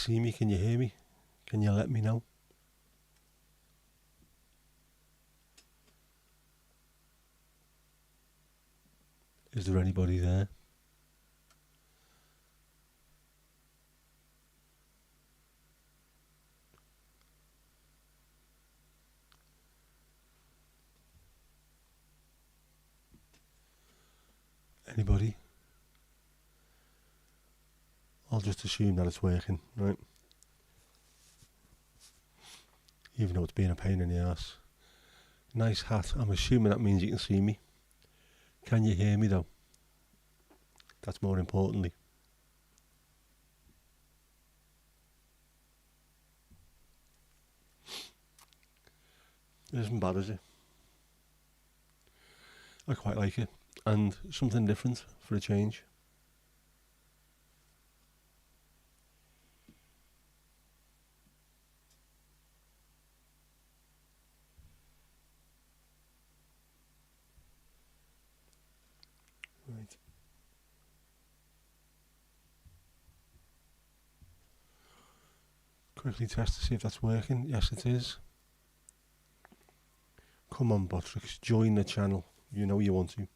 see me? Can you hear me? Can you let me know? Is there anybody there? Anybody? I'll just assume that it's working, right? Even though it's being a pain in the ass. Nice hat. I'm assuming that means you can see me. Can you hear me though? That's more importantly. It isn't bad, is it? I quite like it. And something different for a change. Right. Quickly test to see if that's working. Yes, it is. Come on, Botrix, join the channel. You know you want to.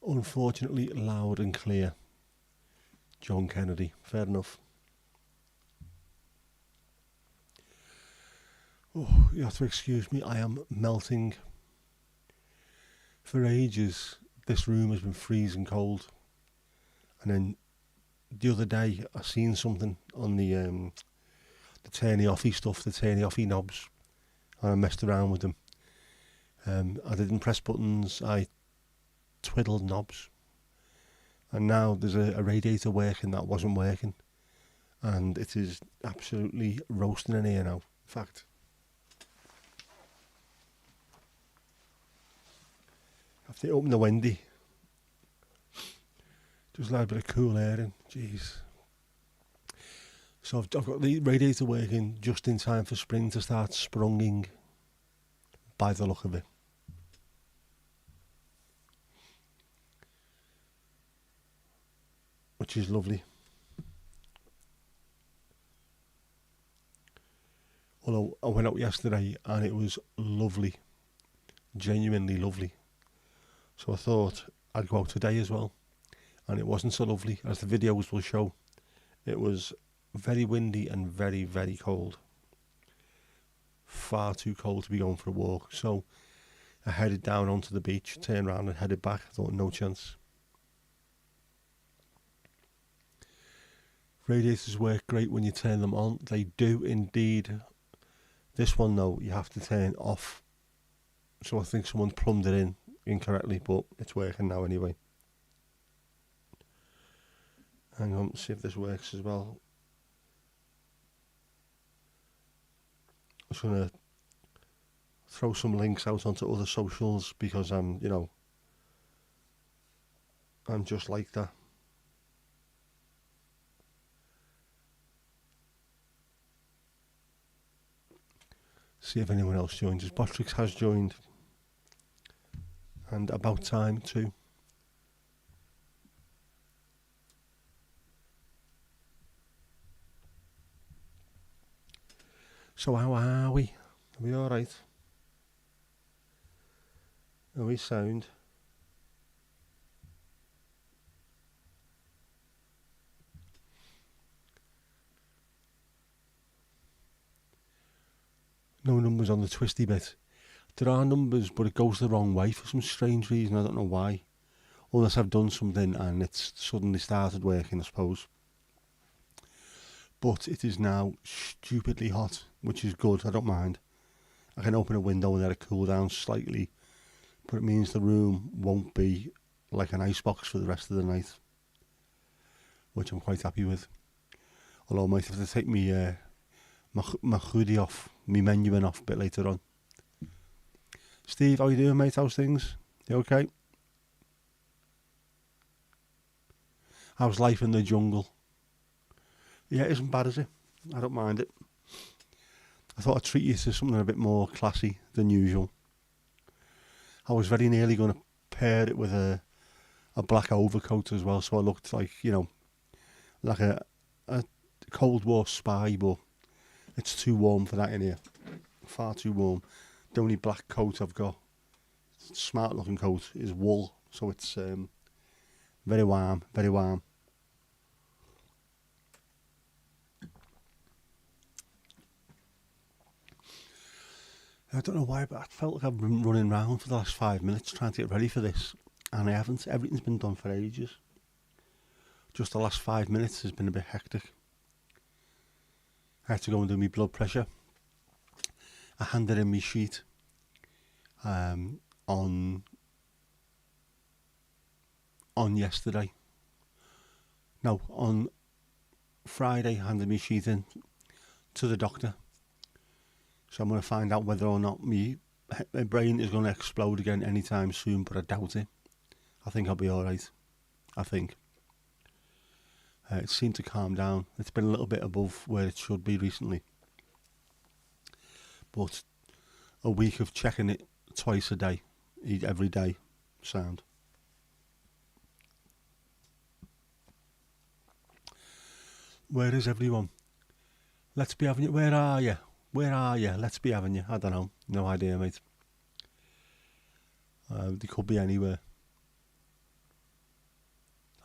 Unfortunately, loud and clear. John Kennedy. Fair enough. Oh, you have to excuse me. I am melting. For ages, this room has been freezing cold. And then the other day, I seen something on the turny-offy stuff, the turny-offy knobs. And I messed around with them. I didn't press buttons. I twiddled knobs. And now there's a radiator working that wasn't working. And it is absolutely roasting in here now. In fact, I have to open the window. Just let a bit of cool air in. Jeez. So I've got the radiator working just in time for spring to start sprunging, by the look of it. Which is lovely. Although I went out yesterday and it was lovely. Genuinely lovely. So I thought I'd go out today as well. And it wasn't so lovely, as the videos will show. It was very windy and very, very cold. Far too cold to be going for a walk. So I headed down onto the beach, turned around and headed back. I thought, no chance. Radiators work great when you turn them on. They do indeed. This one though, you have to turn off. So I think someone plumbed it in incorrectly, but it's working now anyway. Hang on, see if this works as well. I'm just going to throw some links out onto other socials because I'm just like that. See if anyone else joins us. Botrix has joined. And about time too. So how are we? Are we alright? Are we sound? No numbers on the twisty bit. There are numbers, but it goes the wrong way for some strange reason. I don't know why. Unless I've done something and it's suddenly started working, I suppose. But it is now stupidly hot, which is good. I don't mind. I can open a window and let it cool down slightly, but it means the room won't be like an icebox for the rest of the night, which I'm quite happy with. Although I might have to take me my hoodie off, my menuing off a bit later on. Steve, how you doing, mate? How's things? You okay? How's life in the jungle? Yeah, it isn't bad, is it? I don't mind it. I thought I'd treat you to something a bit more classy than usual. I was very nearly going to pair it with a black overcoat as well, so I looked like, like a Cold War spy, but it's too warm for that in here. Far too warm. The only black coat I've got, smart looking coat, is wool, so it's very warm, very warm. I don't know why, but I felt like I've been running around for the last 5 minutes trying to get ready for this, and I haven't. Everything's been done for ages. Just the last 5 minutes has been a bit hectic. I had to go and do my blood pressure. I handed in my sheet on yesterday. No, on Friday I handed my sheet in to the doctor. So I'm going to find out whether or not my brain is going to explode again anytime soon, but I doubt it. I think I'll be alright. I think. It seemed to calm down. It's been a little bit above where it should be recently. But a week of checking it twice a day, every day, sound. Where is everyone? Let's be having you. Where are you? Where are you? Let's be having you. I don't know. No idea, mate. They could be anywhere.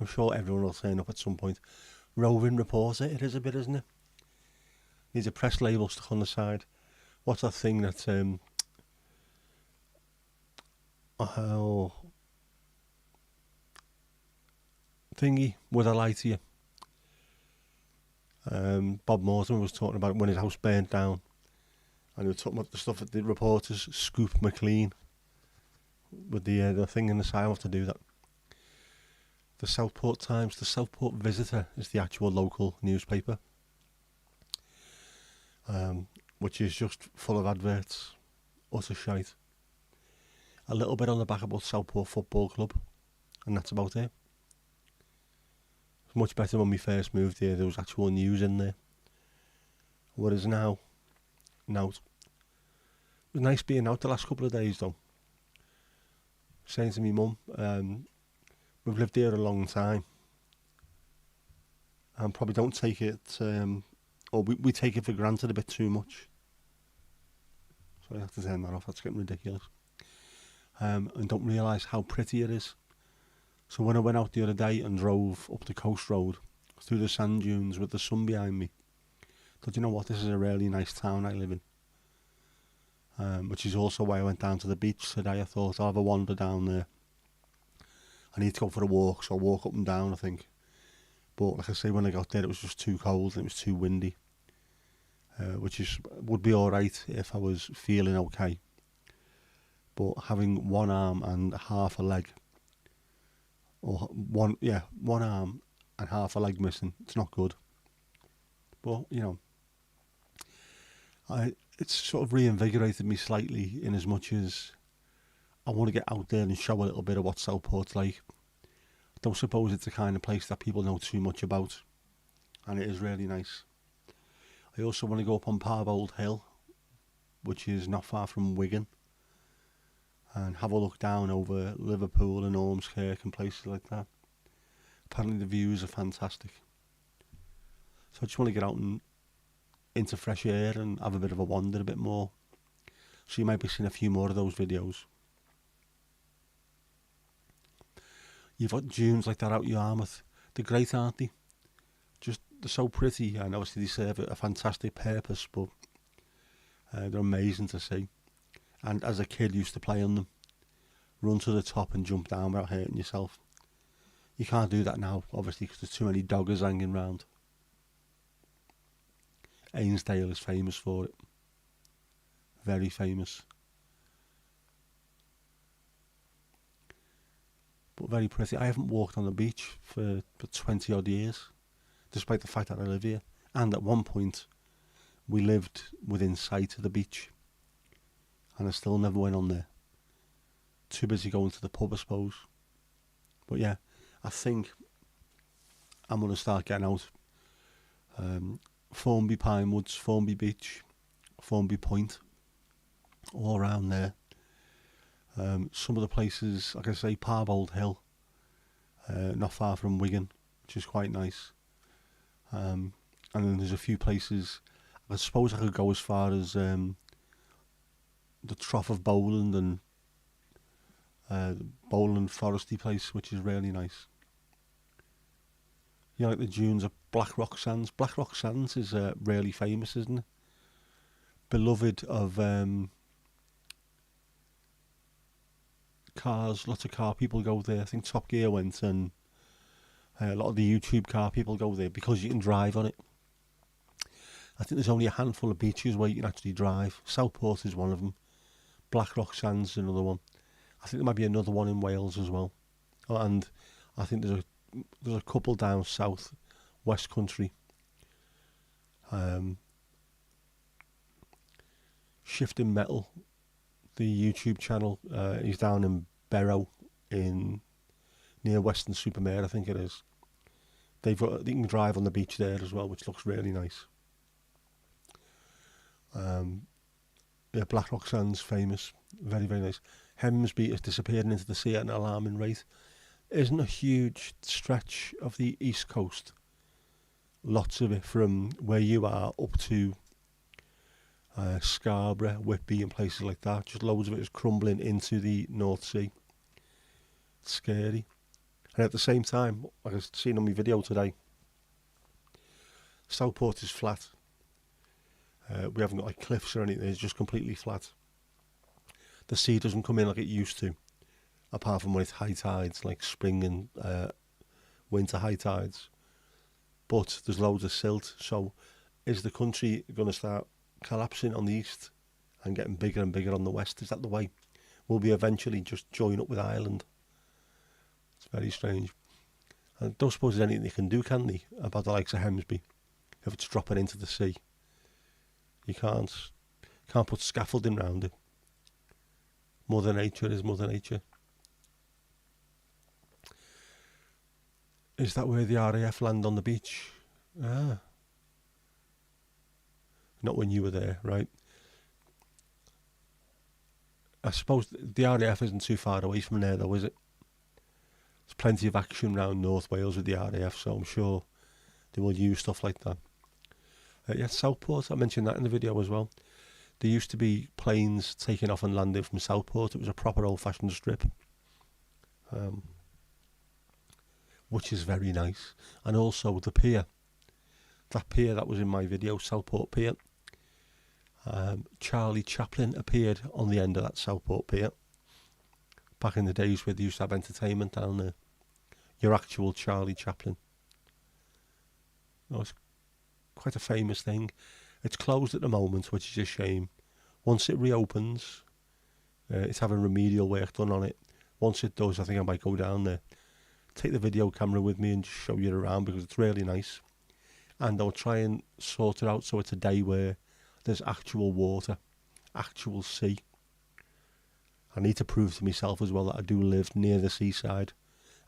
I'm sure everyone will turn up at some point. Roving reporter, it is a bit, isn't it? Needs a press label stuck on the side. What's that thing that thingy, would I lie to you? Bob Mortimer was talking about when his house burnt down, and he was talking about the stuff that the reporters Scoop McLean with the thing in the side. I have to do that. The Southport Times, the Southport Visitor is the actual local newspaper, which is just full of adverts, utter shite. A little bit on the back about Southport Football Club, and that's about it. It's much better when we first moved here. There was actual news in there. Whereas now, no. It was nice being out the last couple of days though. Saying to me mum, we've lived here a long time, and probably don't take it, or we take it for granted a bit too much. So I have to turn that off. That's getting ridiculous. And don't realise how pretty it is. So when I went out the other day and drove up the coast road through the sand dunes with the sun behind me, I thought, you know what, this is a really nice town I live in. Which is also why I went down to the beach today. I thought I'll have a wander down there. I need to go for a walk, so I'll walk up and down, I think. But like I say, when I got there it was just too cold and it was too windy. Which would be alright if I was feeling okay. But having one arm and half a leg, or one arm and half a leg missing, it's not good. But, you know, it's sort of reinvigorated me slightly in as much as I want to get out there and show a little bit of what Southport's like. I don't suppose it's the kind of place that people know too much about, and it is really nice. I also want to go up on Parbold Hill, which is not far from Wigan, and have a look down over Liverpool and Ormskirk and places like that. Apparently the views are fantastic. So I just want to get out and into fresh air and have a bit of a wander a bit more. So you might be seeing a few more of those videos. You've got dunes like that out Yarmouth. They're great, aren't they? They're so pretty, and obviously they serve a fantastic purpose, but they're amazing to see. And as a kid, used to play on them, run to the top and jump down without hurting yourself. You can't do that now, obviously, because there's too many doggers hanging round. Ainsdale is famous for it. Very famous. But very pretty. I haven't walked on the beach for 20 odd years, despite the fact that I live here. And at one point, we lived within sight of the beach, and I still never went on there. Too busy going to the pub, I suppose. But yeah, I think I'm going to start getting out. Formby Pinewoods, Formby Beach, Formby Point, all around there. Some of the places, like I say, Parbold Hill, not far from Wigan, which is quite nice. And then there's a few places. I suppose I could go as far as the Trough of Bowland and Bowland Foresty place, which is really nice. You know, like the dunes of Black Rock Sands. Black Rock Sands is really famous, isn't it? Beloved of cars. Lots of car people go there. I think Top Gear went, and a lot of the YouTube car people go there because you can drive on it. I think there's only a handful of beaches where you can actually drive. Southport is one of them. Black Rock Sands is another one. I think there might be another one in Wales as well. And I think there's a couple down south, West Country. Shifting Metal, the YouTube channel, is down in Barrow, near Weston-super-Mare, I think it is. They can drive on the beach there as well, which looks really nice. Yeah, Black Rock Sands, famous, very, very nice. Hemsby is disappearing into the sea at an alarming rate. Isn't a huge stretch of the east coast. Lots of it from where you are up to Scarborough, Whitby and places like that. Just loads of it is crumbling into the North Sea. It's scary. And at the same time, like I've seen on my video today, Southport is flat. We haven't got like cliffs or anything, it's just completely flat. The sea doesn't come in like it used to, apart from when it's high tides, like spring and winter high tides. But there's loads of silt, so is the country going to start collapsing on the east and getting bigger and bigger on the west? Is that the way? Will we eventually just join up with Ireland? It's very strange. I don't suppose there's anything they can do, can they, about the likes of Hemsby, if it's dropping into the sea? You can't put scaffolding round it. Mother Nature is Mother Nature. Is that where the RAF land on the beach? Ah. Not when you were there, right? I suppose the RAF isn't too far away from there though, is it? There's plenty of action around North Wales with the RAF, so I'm sure they will use stuff like that. Yeah, Southport, I mentioned that in the video as well. There used to be planes taking off and landing from Southport. It was a proper old-fashioned strip, which is very nice. And also the pier. That pier that was in my video, Southport Pier. Charlie Chaplin appeared on the end of that Southport Pier. Back in the days where they used to have entertainment down there. Your actual Charlie Chaplin. It's quite a famous thing. It's closed at the moment, which is a shame. Once it reopens, it's having remedial work done on it. Once it does, I think I might go down there, take the video camera with me and just show you around because it's really nice. And I'll try and sort it out so it's a day where there's actual water, actual sea. I need to prove to myself as well that I do live near the seaside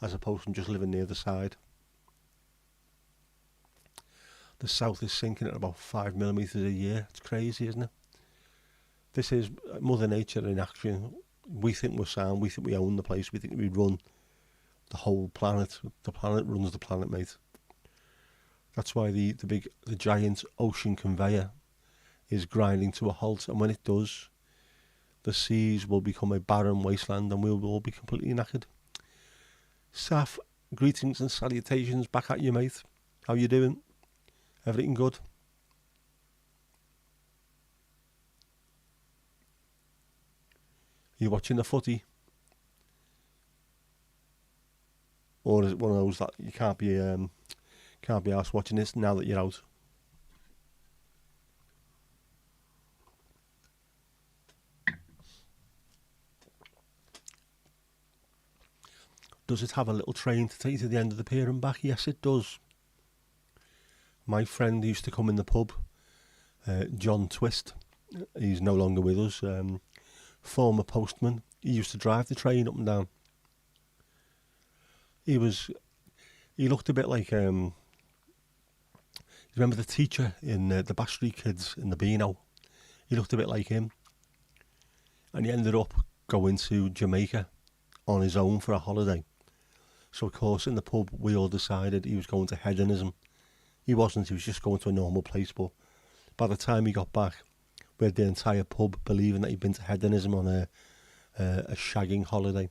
as opposed to just living near the side. The south is sinking at about 5 millimetres a year. It's crazy, isn't it? This is Mother Nature in action. We think we're sound. We think we own the place. We think we run the whole planet. The planet runs the planet, mate. That's why the giant ocean conveyor is grinding to a halt. And when it does, the seas will become a barren wasteland and we'll all be completely knackered. Saf, greetings and salutations back at you, mate. How you doing? Everything good? You watching the footy? Or is it one of those that you can't be asked watching this now that you're out? Does it have a little train to take you to the end of the pier and back? Yes, it does. My friend used to come in the pub, John Twist. He's no longer with us. Former postman. He used to drive the train up and down. He looked a bit like, you remember the teacher in the Bash Street Kids in the Beano? He looked a bit like him. And he ended up going to Jamaica on his own for a holiday. So of course in the pub we all decided he was going to hedonism He wasn't, he was just going to a normal place, but by the time he got back, we had the entire pub believing that he'd been to hedonism on a shagging holiday.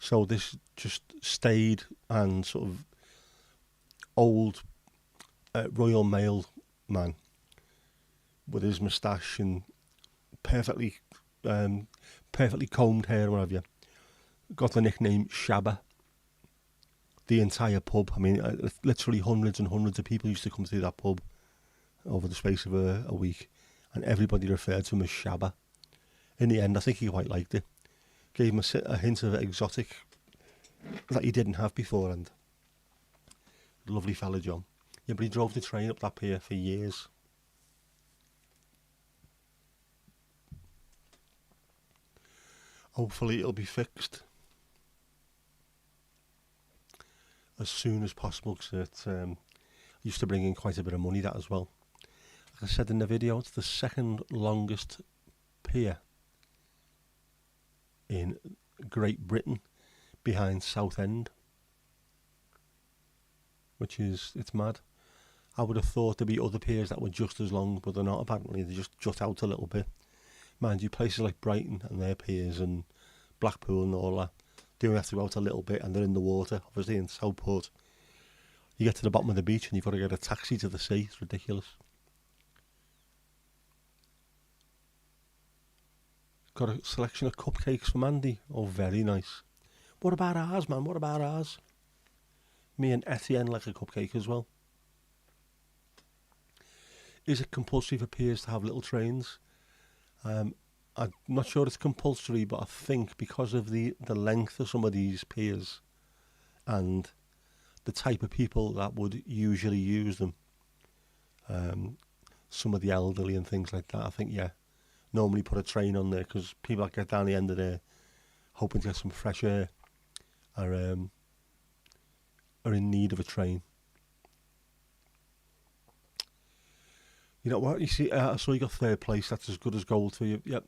So this just stayed and sort of old Royal Mail man with his moustache and perfectly combed hair and what have you, got the nickname Shabba. The entire pub, I mean, literally hundreds and hundreds of people used to come to that pub over the space of a week, and everybody referred to him as Shabba. In the end, I think he quite liked it. Gave him a hint of exotic that he didn't have beforehand. Lovely fella, John. Yeah, but he drove the train up that pier for years. Hopefully it'll be fixed as soon as possible, because it used to bring in quite a bit of money, that as well. Like I said in the video, it's the second longest pier in Great Britain, behind Southend, which is, it's mad. I would have thought there'd be other piers that were just as long, but they're not. Apparently they just jut out a little bit. Mind you, places like Brighton and their piers and Blackpool and all that, they only have to go out a little bit and they're in the water. Obviously in Southport, you get to the bottom of the beach and you've got to get a taxi to the sea. It's ridiculous. Got a selection of cupcakes from Andy. Oh, very nice. What about ours, man? What about ours? Me and Etienne like a cupcake as well. Is it compulsory for piers to have little trains? I'm not sure it's compulsory, but I think because of the length of some of these piers and the type of people that would usually use them, some of the elderly and things like that, I think, yeah, normally put a train on there, because people that get down the end of there hoping to get some fresh air are in need of a train. You know what? You see, I saw you got third place. That's as good as gold for you. Yep.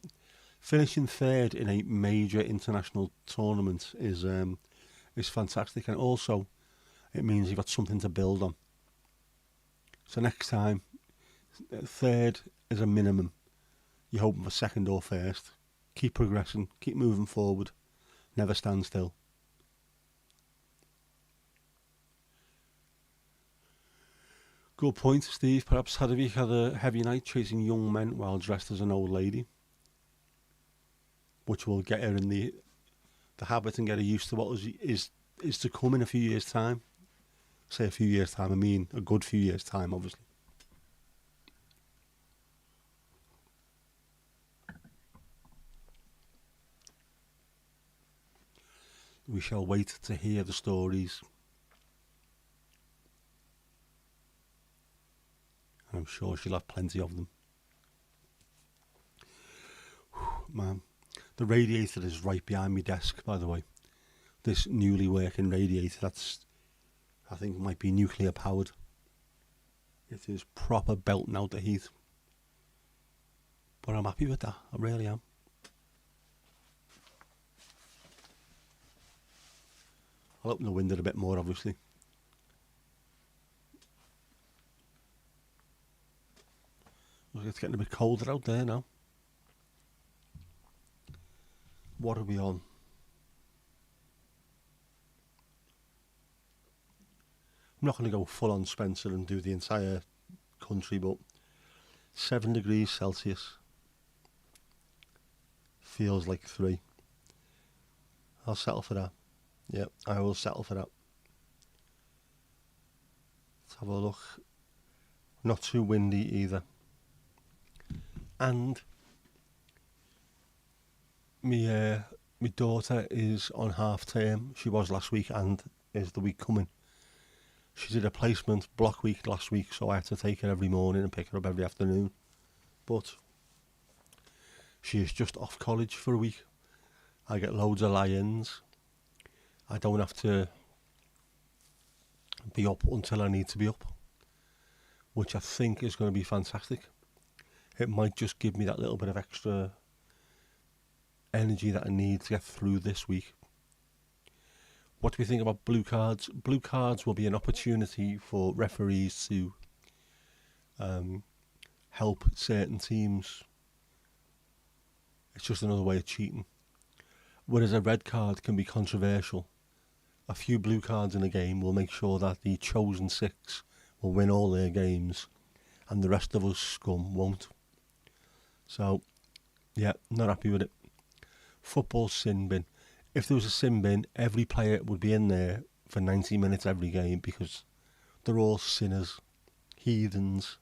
Finishing third in a major international tournament is fantastic, and also it means you've got something to build on. So next time, third is a minimum. You're hoping for second or first. Keep progressing. Keep moving forward. Never stand still. Good point, Steve. Perhaps Hadvik had a heavy night chasing young men while dressed as an old lady, which will get her in the habit and get her used to what is to come in a few years' time. Say a few years' time, I mean a good few years' time, obviously. We shall wait to hear the stories. I'm sure she'll have plenty of them. Man, the radiator is right behind my desk, by the way. This newly working radiator, that's, I think, might be nuclear powered. It is proper belting out the heat. But I'm happy with that, I really am. I'll open the window a bit more, obviously. It's getting a bit colder out there now. What are we on? I'm not going to go full on Spencer and do the entire country, but 7 degrees Celsius. Feels like 3. I'll settle for that. Yep, I will settle for that. Let's have a look. Not too windy either. And my daughter is on half term. She was last week and is the week coming. She did a placement block week last week, so I had to take her every morning and pick her up every afternoon. But she is just off college for a week. I get loads of lie-ins. I don't have to be up until I need to be up, which I think is going to be fantastic. It might just give me that little bit of extra energy that I need to get through this week. What do we think about blue cards? Blue cards will be an opportunity for referees to help certain teams. It's just another way of cheating. Whereas a red card can be controversial. A few blue cards in a game will make sure that the chosen six will win all their games and the rest of us scum won't. So, yeah, not happy with it. Football sin bin. If there was a sin bin, every player would be in there for 90 minutes every game because they're all sinners, heathens.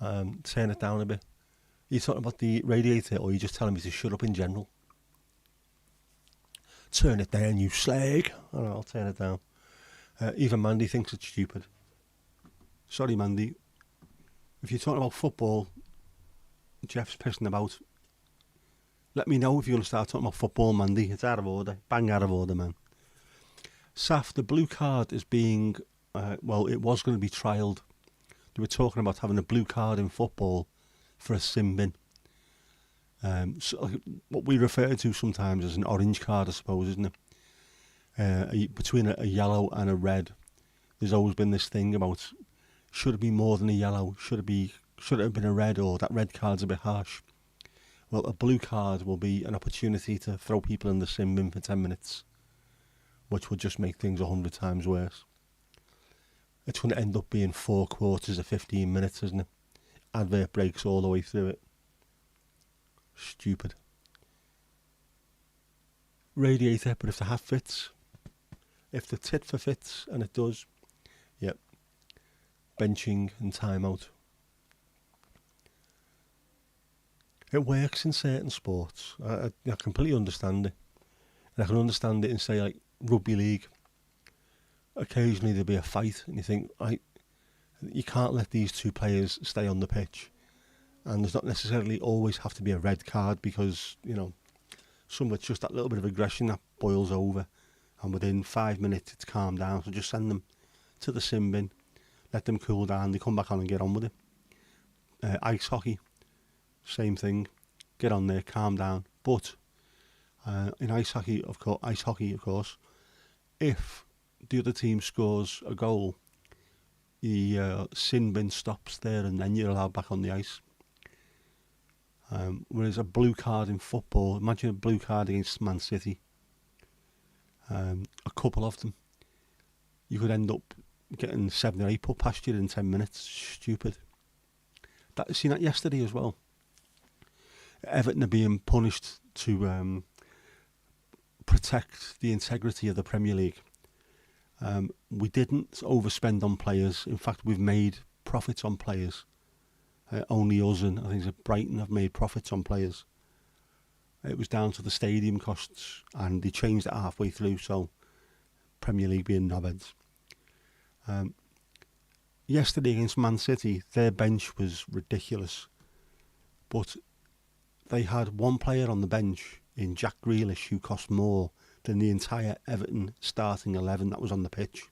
Turn it down a bit. Are you talking about the radiator, or are you just telling me to shut up in general? Turn it down, you slag. Alright, I'll turn it down. Even Mandy thinks it's stupid. Sorry, Mandy. If you're talking about football, Jeff's pissing about. Let me know if you're going to start talking about football, Mandy. It's out of order. Bang out of order, man. Saf, the blue card is being... it was going to be trialled. They were talking about having a blue card in football for a sin bin. So what we refer to sometimes as an orange card, I suppose, isn't it? Between a yellow and a red, there's always been this thing about should it be more than a yellow? Should it have been a red, or that red card's a bit harsh? Well, a blue card will be an opportunity to throw people in the sin bin for 10 minutes, which would just make things 100 times worse. It's going to end up being 4 quarters of 15 minutes, isn't it? Advert breaks all the way through it. Stupid. Radiator, but if the hat fits, if the tit for fits, and it does, yep. Benching and timeout. It works in certain sports. I completely understand it. And I can understand it in, say, like rugby league. Occasionally there'll be a fight and you think, you can't let these two players stay on the pitch. And there's not necessarily always have to be a red card because, some of it's just that little bit of aggression that boils over. And within 5 minutes it's calmed down. So just send them to the sin bin, let them cool down, they come back on and get on with it. Ice hockey, same thing. Get on there, calm down. But in ice hockey, of course, if the other team scores a goal, the sin bin stops there and then you're allowed back on the ice. Whereas a blue card in football, imagine a blue card against Man City. A couple of them. You could end up getting 7 or 8 put past you in 10 minutes. Stupid. Seen that yesterday as well. Everton are being punished to protect the integrity of the Premier League. We didn't overspend on players. In fact, we've made profits on players. Only us and I think it's Brighton have made profits on players. It was down to the stadium costs and they changed it halfway through, so Premier League being knobheads. Yesterday against Man City, their bench was ridiculous. But they had one player on the bench in Jack Grealish who cost more than the entire Everton starting 11 that was on the pitch.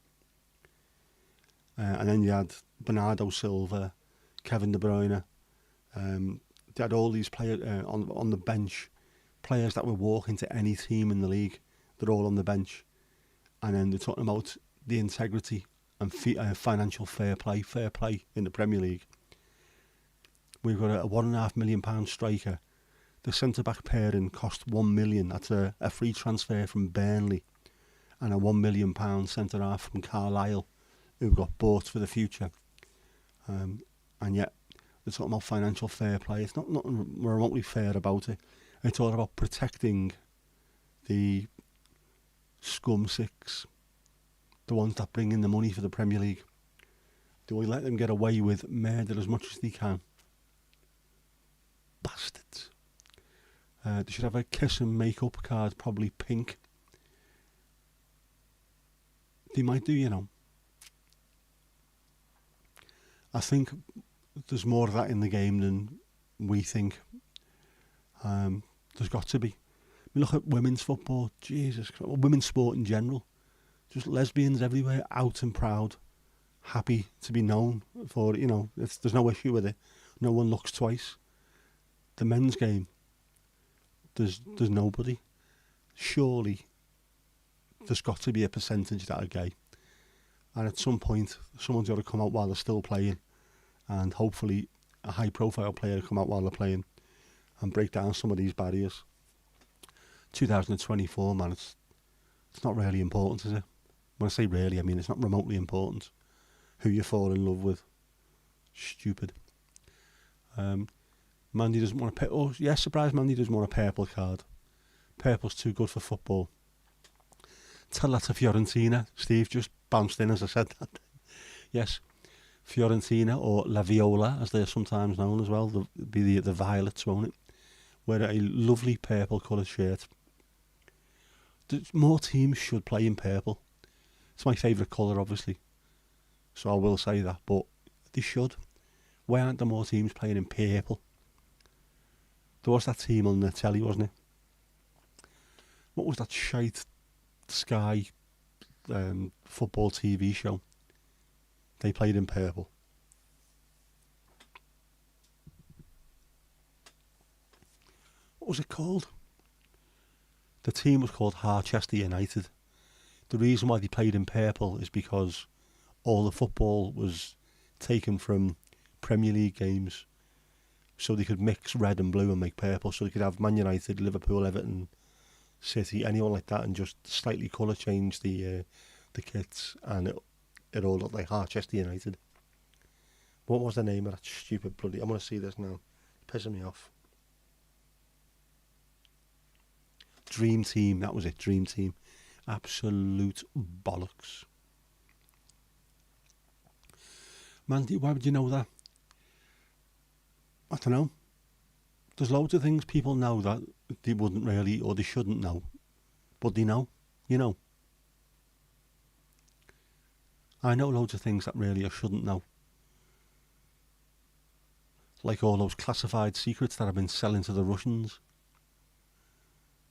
And then you had Bernardo Silva, Kevin De Bruyne. They had all these players on the bench, players that would walk into any team in the league. They're all on the bench. And then they're talking about the integrity and financial fair play in the Premier League. We've got a £1.5 million striker. The centre-back pairing cost £1 million. That's a free transfer from Burnley. And a £1 million centre-half from Carlisle, who got bought for the future. And yet, they're talking about financial fair play. It's not nothing remotely fair about it. It's all about protecting the scum six, the ones that bring in the money for the Premier League. Do we let them get away with murder as much as they can? Bastards. They should have a kiss and make-up card, probably pink. They might do, I think there's more of that in the game than we think. There's got to be. I mean, look at women's football. Jesus Christ. Women's sport in general. Just lesbians everywhere, out and proud, happy to be known for it. There's no issue with it. No one looks twice. The men's game, there's nobody. surely there's got to be a percentage that are gay. And at some point, someone's got to come out while they're still playing, and hopefully a high-profile player will come out while they're playing and break down some of these barriers. 2024, man, it's not really important, is it? When I say really, I mean it's not remotely important who you fall in love with. Stupid. Mandy doesn't want a oh yes, surprise, Mandy doesn't want a purple card. Purple's too good for football. Tell that to Fiorentina. Steve just bounced in as I said that. Yes, Fiorentina, or La Viola as they're sometimes known as well. They'll be the Violets, won't it? Wear a lovely purple coloured shirt. More teams should play in purple. It's my favourite colour, obviously, so I will say that, but they should. Why aren't there more teams playing in purple? There was that team on the telly, wasn't it? What was that shite Sky football TV show? They played in purple. What was it called? The team was called Harchester United. The reason why they played in purple is because all the football was taken from Premier League games, so they could mix red and blue and make purple, so they could have Man United, Liverpool, Everton, City, anyone like that, and just slightly colour change the kits, and it all looked like Harchester United. What was the name of that stupid bloody... I want to see this now. It's pissing me off. Dream Team, that was it, Dream Team. Absolute bollocks. Mandy, why would you know that? I don't know. There's loads of things people know that they wouldn't really, or they shouldn't know. But they know, you know. I know loads of things that really I shouldn't know. Like all those classified secrets that I've been selling to the Russians.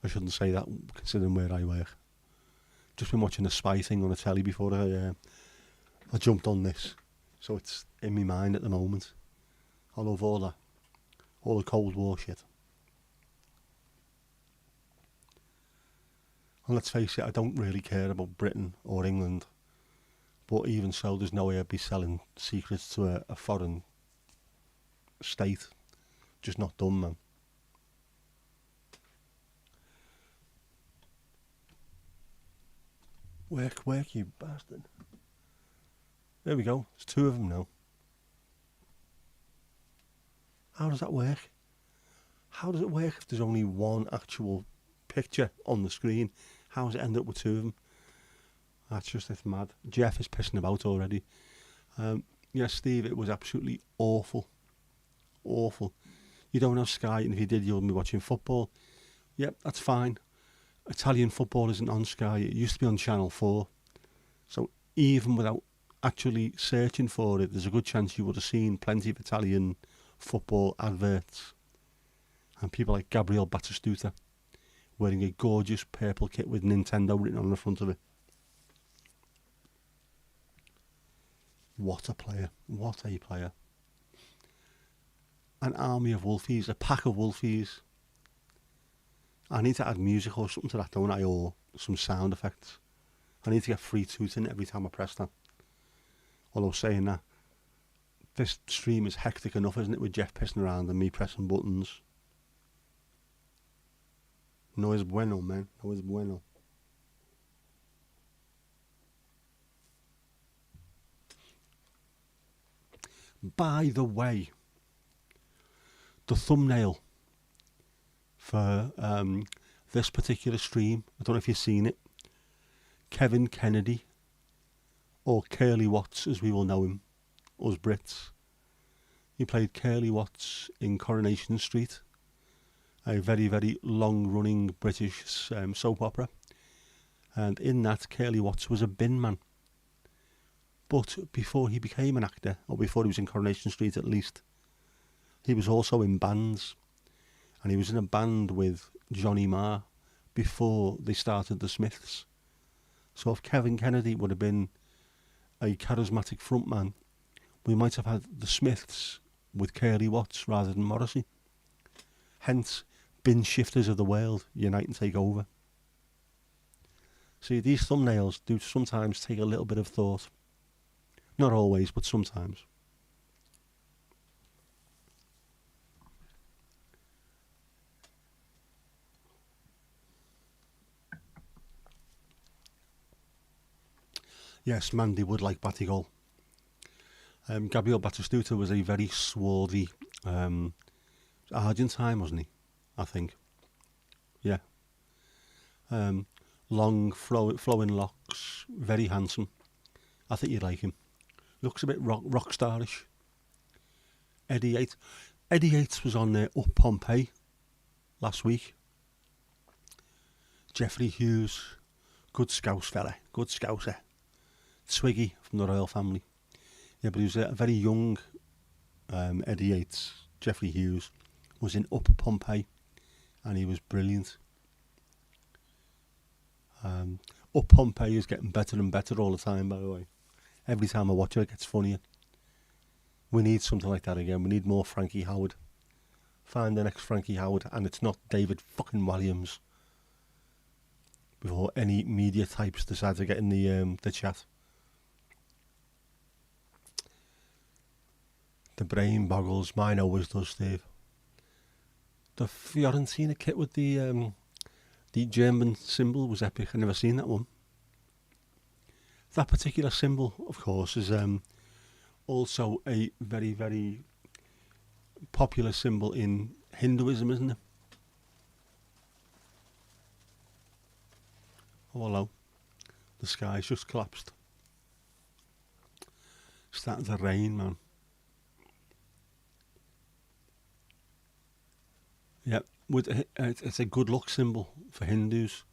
I shouldn't say that considering where I work. Just been watching a spy thing on the telly before I jumped on this. So it's in my mind at the moment. I love all the Cold War shit. And let's face it, I don't really care about Britain or England. But even so, there's no way I'd be selling secrets to a foreign state. Just not done, man. Work, you bastard. There we go. There's two of them now. How does that work? How does it work if there's only one actual picture on the screen? How does it end up with two of them? It's mad. Jeff is pissing about already. Yes, Steve, it was absolutely awful. Awful. You don't have Sky, and if you did, you'll be watching football. Yep, that's fine. Italian football isn't on Sky. It used to be on Channel 4. So even without actually searching for it, there's a good chance you would have seen plenty of Italian football adverts. And people like Gabriel Batistuta wearing a gorgeous purple kit with Nintendo written on the front of it. What a player. What a player. An army of wolfies, a pack of wolfies. I need to add music or something to that, don't I? Or some sound effects. I need to get free tooting every time I press that. Although saying that, this stream is hectic enough, isn't it, with Jeff pissing around and me pressing buttons. No es bueno, man. No es bueno. By the way, the thumbnail for this particular stream, I don't know if you've seen it, Kevin Kennedy, or Curly Watts as we will know him, us Brits. He played Curly Watts in Coronation Street, a very, very long-running British soap opera. And in that, Curly Watts was a bin man. But before he became an actor, or before he was in Coronation Street at least, he was also in bands. And he was in a band with Johnny Marr before they started the Smiths. So if Kevin Kennedy would have been a charismatic frontman, we might have had the Smiths with Curly Watts rather than Morrissey. Hence, Binshifters of the world unite and take over. See, these thumbnails do sometimes take a little bit of thought. Not always, but sometimes. Yes, Mandy would like Batigol. Gabriel Batistuta was a very swarthy Argentine, wasn't he? I think. Yeah. Long, flowing locks, very handsome. I think you'd like him. Looks a bit rock starish. Eddie Yates. Eddie Yates was on Up Pompeii last week. Geoffrey Hughes, good Scouse fella, good Scouser. Twiggy from the royal family. Yeah, but he was a very young Eddie Yates. Geoffrey Hughes was in Up Pompeii, and he was brilliant. Up Pompeii is getting better and better all the time, by the way. Every time I watch it, it gets funnier. We need something like that again. We need more Frankie Howard. Find the next Frankie Howard, and it's not David fucking Williams. Before any media types decide to get in the chat. The brain boggles. Mine always does, Steve. The Fiorentina kit with the German symbol was epic. I've never seen that one. That particular symbol, of course, is also a very, very popular symbol in Hinduism, isn't it? Oh, hello. The sky's just collapsed. Starting to rain, man. Yep, it's a good luck symbol for Hindus.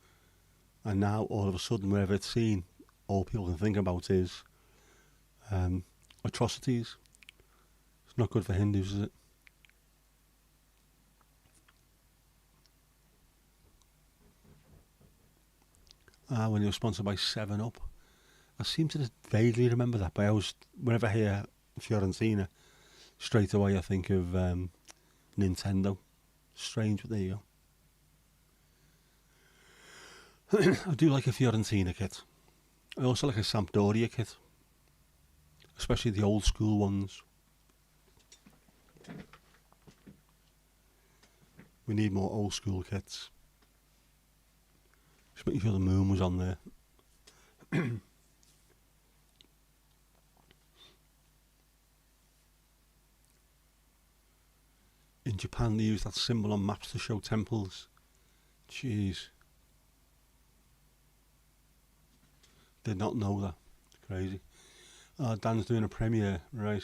And now, all of a sudden, wherever it's seen, all people can think about is atrocities. It's not good for Hindus, is it? When you were sponsored by 7-Up. I seem to vaguely remember that, but whenever I hear Fiorentina, straight away I think of Nintendo. Strange, but there you go. I do like a Fiorentina kit. I also like a Sampdoria kit, especially the old school ones. We need more old school kits. Just making sure the moon was on there. In Japan, they use that symbol on maps to show temples. Jeez. Did not know that. Crazy. Dan's doing a premiere, right?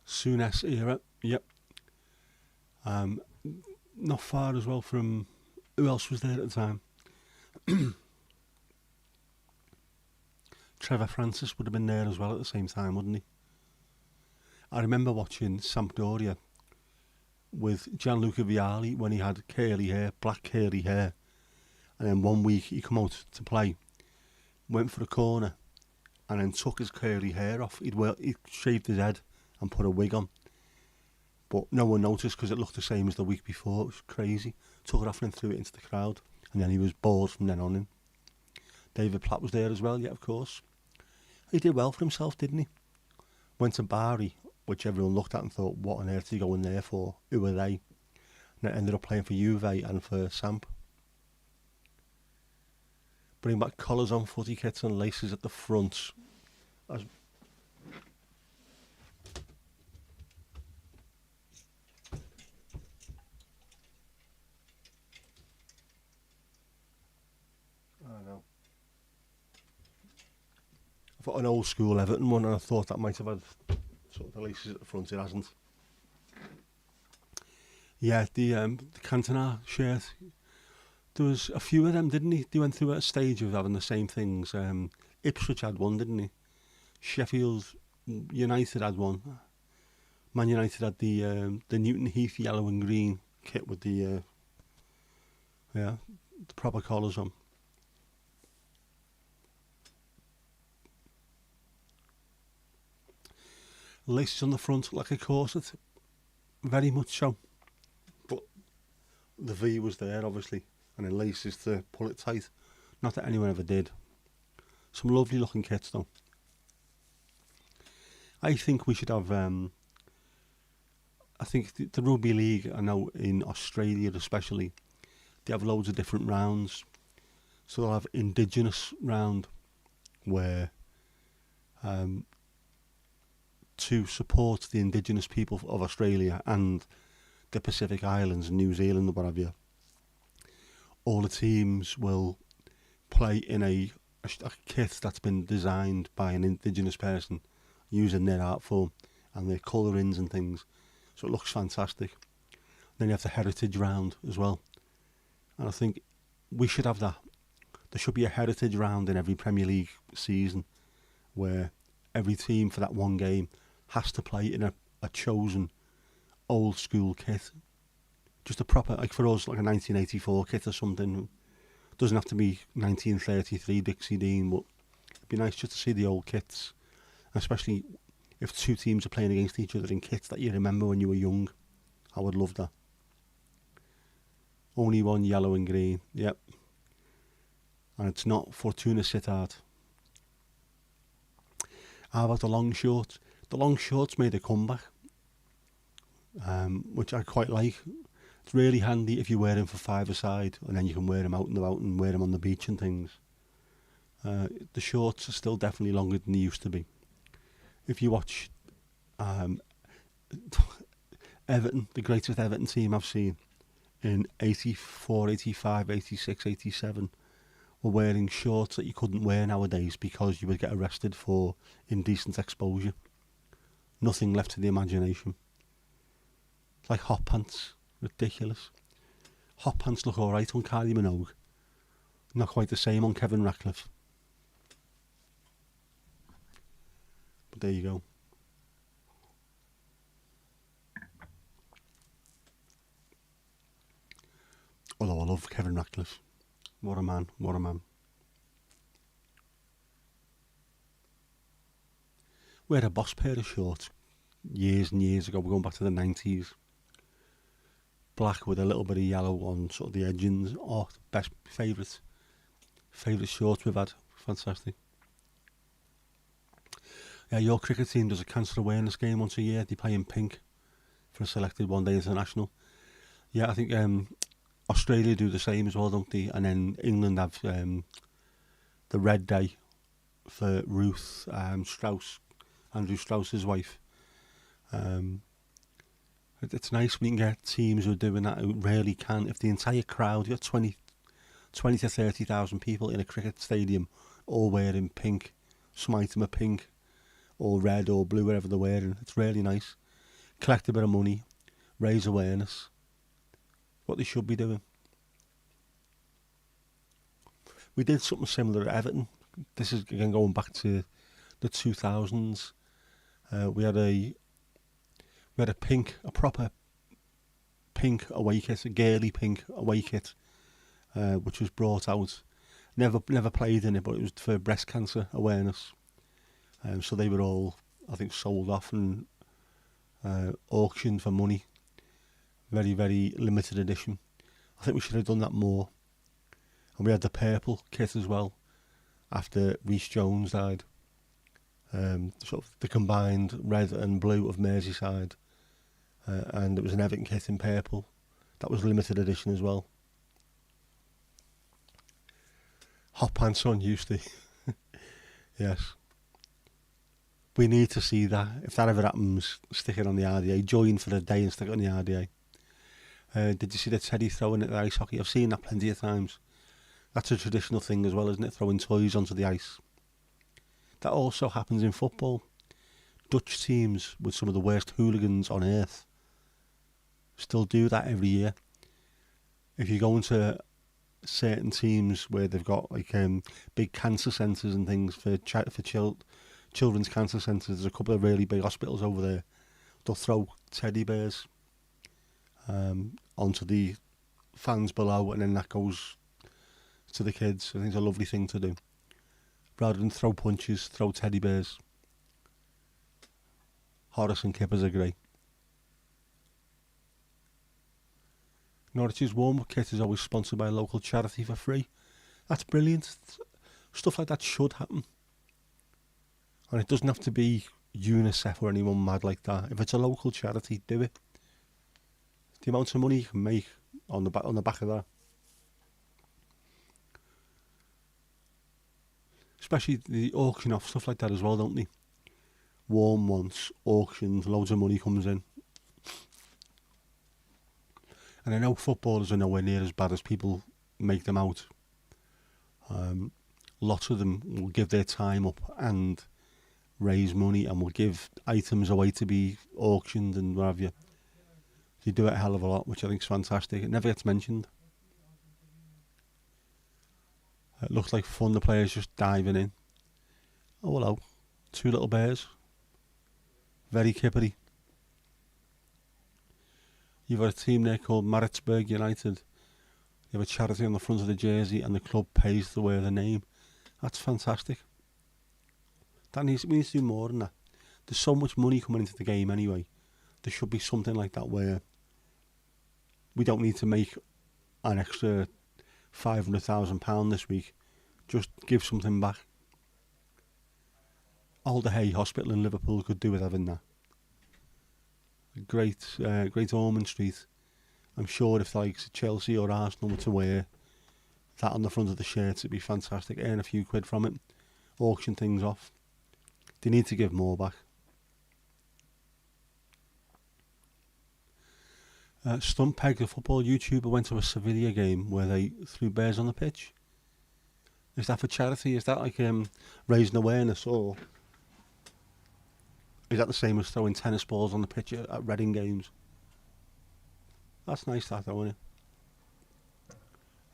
Soon-S era, yep. Not far as well from... Who else was there at the time? Trevor Francis would have been there as well at the same time, wouldn't he? I remember watching Sampdoria with Gianluca Vialli when he had curly hair, black curly hair. And then one week he come out to play, went for a corner, and then took his curly hair off. He'd shaved his head and put a wig on. But no one noticed because it looked the same as the week before. It was crazy. Took it off and threw it into the crowd. And then he was bored from then on in. David Platt was there as well, yeah, of course. He did well for himself, didn't he? Went to Bari, which everyone looked at and thought, what on earth is he going there for? Who are they? And it ended up playing for Juve and for Samp. Bring back collars on footy kits and laces at the front. I know. I've got an old school Everton one, and I thought that might have had sort of the laces at the front. It hasn't. Yeah, the Cantona shirt. There was a few of them, didn't he? They went through a stage of having the same things. Ipswich had one, didn't he? Sheffield United had one. Man United had the Newton Heath yellow and green kit with the proper collars on. Laces on the front like a corset, very much so. But the V was there, obviously. and then laces to pull it tight. Not that anyone ever did. Some lovely looking kits though. I think we should have, I think the Rugby League, I know in Australia especially, they have loads of different rounds. So they'll have Indigenous round where to support the Indigenous people of Australia and the Pacific Islands, New Zealand or what have you, all the teams will play in a kit that's been designed by an Indigenous person using their art form and their colourings and things. So it looks fantastic. Then you have the Heritage round as well. And I think we should have that. There should be a Heritage round in every Premier League season where every team for that one game has to play in a chosen old school kit. Just a proper, like for us, like a 1984 kit or something. Doesn't have to be 1933 Dixie Dean, but it'd be nice just to see the old kits. Especially if two teams are playing against each other in kits that you remember when you were young. I would love that. Only one yellow and green, yep. And it's not Fortuna Sittard. How about the long shorts? The long shorts made a comeback, which I quite like. It's really handy if you wear them for five-a-side, and then you can wear them out and about and wear them on the beach and things. The shorts are still definitely longer than they used to be. If you watch Everton, the greatest Everton team I've seen in 84, 85, 86, 87, were wearing shorts that you couldn't wear nowadays because you would get arrested for indecent exposure. Nothing left to the imagination. It's like hot pants. Ridiculous. Hot pants look alright on Kylie Minogue. Not quite the same on Kevin Ratcliffe. But there you go. Although I love Kevin Ratcliffe. What a man, what a man. We had a Boss pair of shorts years and years ago. We're going back to the 90s. Black with a little bit of yellow on sort of the edgings. Oh, best favourite shorts we've had. Fantastic. Yeah, your cricket team does a cancer awareness game once a year. They play in pink for a selected one-day international. Yeah, I think Australia do the same as well, don't they? And then England have the red day for Ruth Strauss, Andrew Strauss's wife. It's nice when you can get teams who are doing that who rarely can. If the entire crowd, you got 20 to 30,000 people in a cricket stadium all wearing pink, some item of pink or red or blue, whatever they're wearing, it's really nice. Collect a bit of money, raise awareness. What they should be doing. We did something similar at Everton. This is again going back to the 2000s. We had a proper pink away kit, a girly pink away kit, which was brought out. Never played in it, but it was for breast cancer awareness. So they were all, I think, sold off and auctioned for money. Very, very limited edition. I think we should have done that more. And we had the purple kit as well, after Rhys Jones died. Sort of the combined red and blue of Merseyside. And it was an Everton kit in purple. That was limited edition as well. Hot pants on, used to. Yes. We need to see that. If that ever happens, stick it on the RDA. Join for the day and stick it on the RDA. Did you see the Teddy throwing at the ice hockey? I've seen that plenty of times. That's a traditional thing as well, isn't it? Throwing toys onto the ice. That also happens in football. Dutch teams with some of the worst hooligans on earth still do that every year. If you go into certain teams where they've got like big cancer centres and things for children's cancer centres, there's a couple of really big hospitals over there. They'll throw teddy bears onto the fans below, and then that goes to the kids. I think it's a lovely thing to do. Rather than throw punches, throw teddy bears. Horace and Kippers are great. Norwich's warm-up kit is always sponsored by a local charity for free. That's brilliant. Stuff like that should happen. And it doesn't have to be UNICEF or anyone mad like that. If it's a local charity, do it. The amount of money you can make on the back of that. Especially the auction off stuff like that as well, don't they? Warm ones, auctions, loads of money comes in. And I know footballers are nowhere near as bad as people make them out. Lots of them will give their time up and raise money and will give items away to be auctioned and what have you. They do it a hell of a lot, which I think is fantastic. It never gets mentioned. It looks like fun, the players just diving in. Oh, hello. 2 little bears. Very kippery. You've got a team there called Maritzburg United. You have a charity on the front of the jersey and the club pays to wear the name. That's fantastic. We need to do more than that. There's so much money coming into the game anyway. There should be something like that where we don't need to make an extra £500,000 this week. Just give something back. Alder Hay Hospital in Liverpool could do with having that. Great Ormond Street. I'm sure if the likes of Chelsea or Arsenal were to wear that on the front of the shirts, it'd be fantastic. Earn a few quid from it. Auction things off. They need to give more back. Stumpeg, the football YouTuber, went to a Sevilla game where they threw bears on the pitch. Is that for charity? Is that like raising awareness, or is that the same as throwing tennis balls on the pitch at Reading games? That's nice, that, though, isn't it?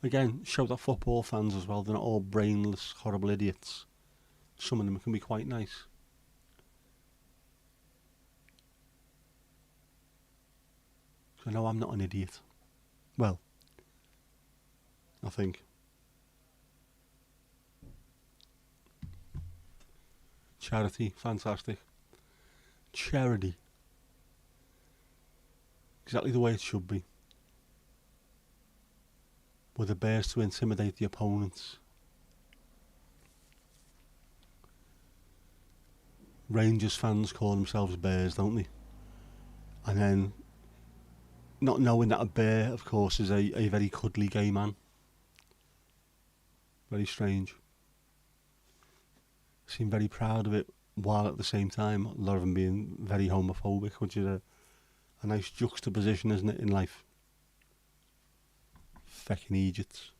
Again, show that football fans as well, they're not all brainless, horrible idiots. Some of them can be quite nice. I know I'm not an idiot. Well, I think. Charity, fantastic. Charity. Exactly the way it should be. With the bears to intimidate the opponents. Rangers fans call themselves bears, don't they? And then not knowing that a bear, of course, is a very cuddly gay man. Very strange. Seem very proud of it, while at the same time a lot of them being very homophobic, which is a nice juxtaposition, isn't it, in life? Feckin' idiots.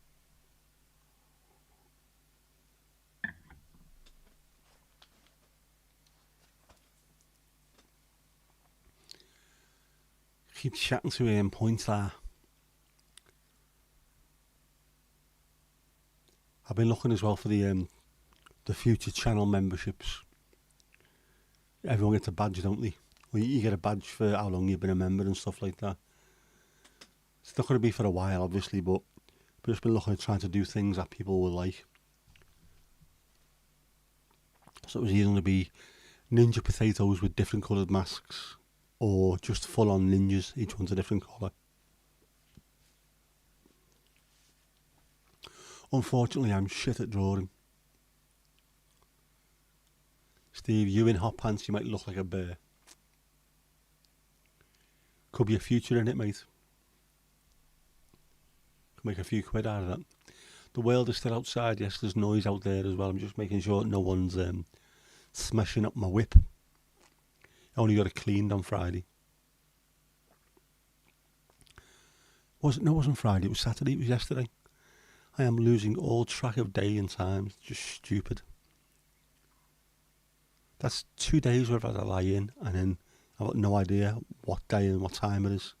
Keep chatting to points there. I've been looking as well for the future channel memberships. Everyone gets a badge, don't they? Well, you get a badge for how long you've been a member and stuff like that. It's not going to be for a while, obviously, but I've just been looking at trying to do things that people will like. So it was either going to be ninja potatoes with different coloured masks, or just full-on ninjas, each one's a different colour. Unfortunately, I'm shit at drawing. Steve, you in hot pants, you might look like a bear. Could be a future in it, mate. Could make a few quid out of that. The world is still outside, yes, there's noise out there as well. I'm just making sure no one's smashing up my whip. I only got it cleaned on Friday. No, it wasn't Friday, it was Saturday, it was yesterday. I am losing all track of day and time. It's just stupid. That's 2 days where I've had to lie in, and then I've got no idea what day and what time it is.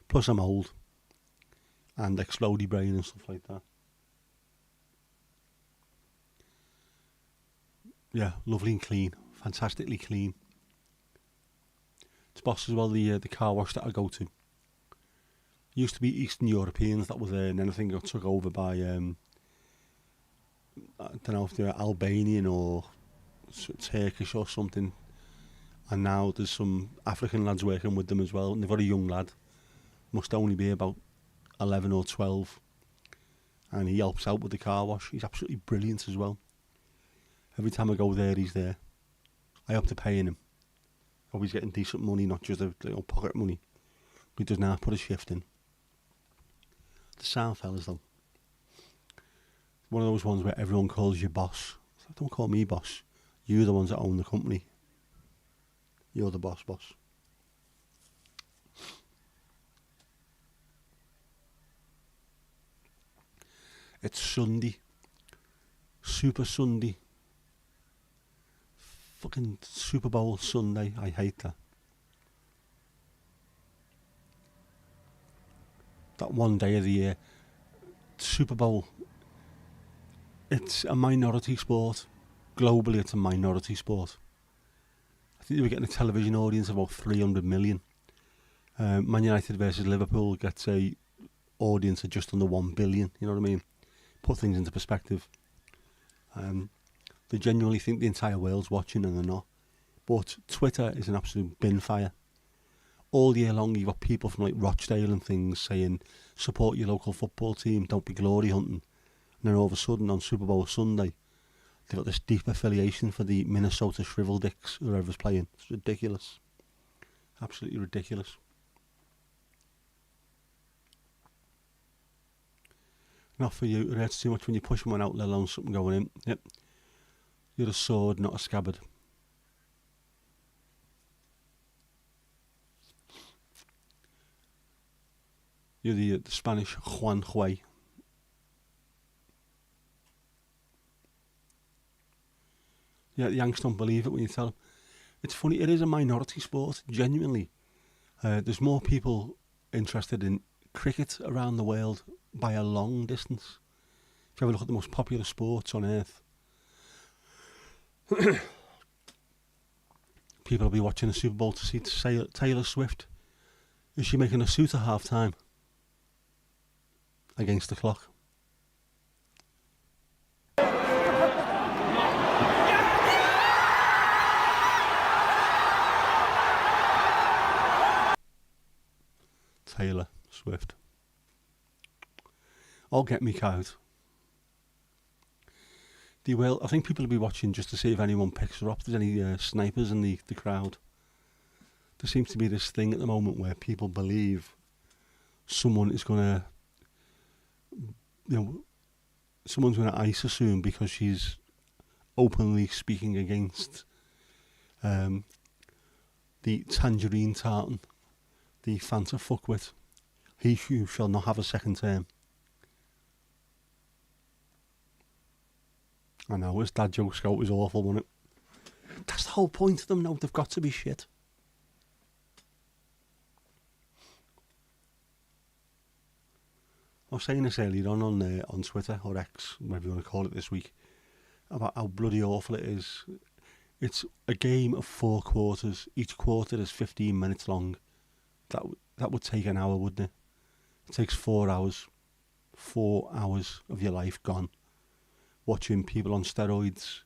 Plus I'm old. And explodey brain and stuff like that. Yeah, lovely and clean. Fantastically clean. It's boss as well, the car wash that I go to. Used to be Eastern Europeans that were there, and then I think got took over by, I don't know if they're Albanian or Turkish or something. And now there's some African lads working with them as well, and they've got a young lad. Must only be about 11 or 12, and he helps out with the car wash. He's absolutely brilliant as well. Every time I go there, he's there. I hope to paying him. Always getting decent money, not just a little pocket money. He does now put a shift in. The sound fellas though. One of those ones where everyone calls you boss. Don't call me boss. You're the ones that own the company. You're the boss. It's Sunday. Super Sunday. Fucking Super Bowl Sunday. I hate that. That one day of the year. Super Bowl. It's a minority sport. Globally, it's a minority sport. I think they were getting a television audience of about 300 million. Man United versus Liverpool gets a audience of just under 1 billion. You know what I mean? Put things into perspective. They genuinely think the entire world's watching, and they're not. But Twitter is an absolute bin fire. All year long, you've got people from like Rochdale and things saying, support your local football team, don't be glory hunting. And then all of a sudden, on Super Bowl Sunday, they've got this deep affiliation for the Minnesota Shrivel Dicks, whoever's playing. It's ridiculous. Absolutely ridiculous. Not for you. It hurts too much when you push one out, let alone something going in. Yep. You're a sword, not a scabbard. You're the Spanish Juan Hui. Yeah, the Yanks don't believe it when you tell them. It's funny, it is a minority sport, genuinely. There's more people interested in cricket around the world by a long distance. If you have a look at the most popular sports on earth, people will be watching the Super Bowl to see Taylor Swift. Is she making a suit at half time? Against the clock. Taylor Swift. I'll get me out. They will. I think people will be watching just to see if anyone picks her up. If there's any snipers in the crowd. There seems to be this thing at the moment where people believe someone is going to, someone's going to ice her soon because she's openly speaking against the tangerine tartan, the Fanta fuckwit. He who shall not have a second term. I know, his dad joke scout was awful, wasn't it? That's the whole point of them now, they've got to be shit. I was saying this earlier on Twitter, or X, whatever you want to call it this week, about how bloody awful it is. It's a game of 4 quarters. Each quarter is 15 minutes long. That would take an hour, wouldn't it? It takes 4 hours. 4 hours of your life gone. Watching people on steroids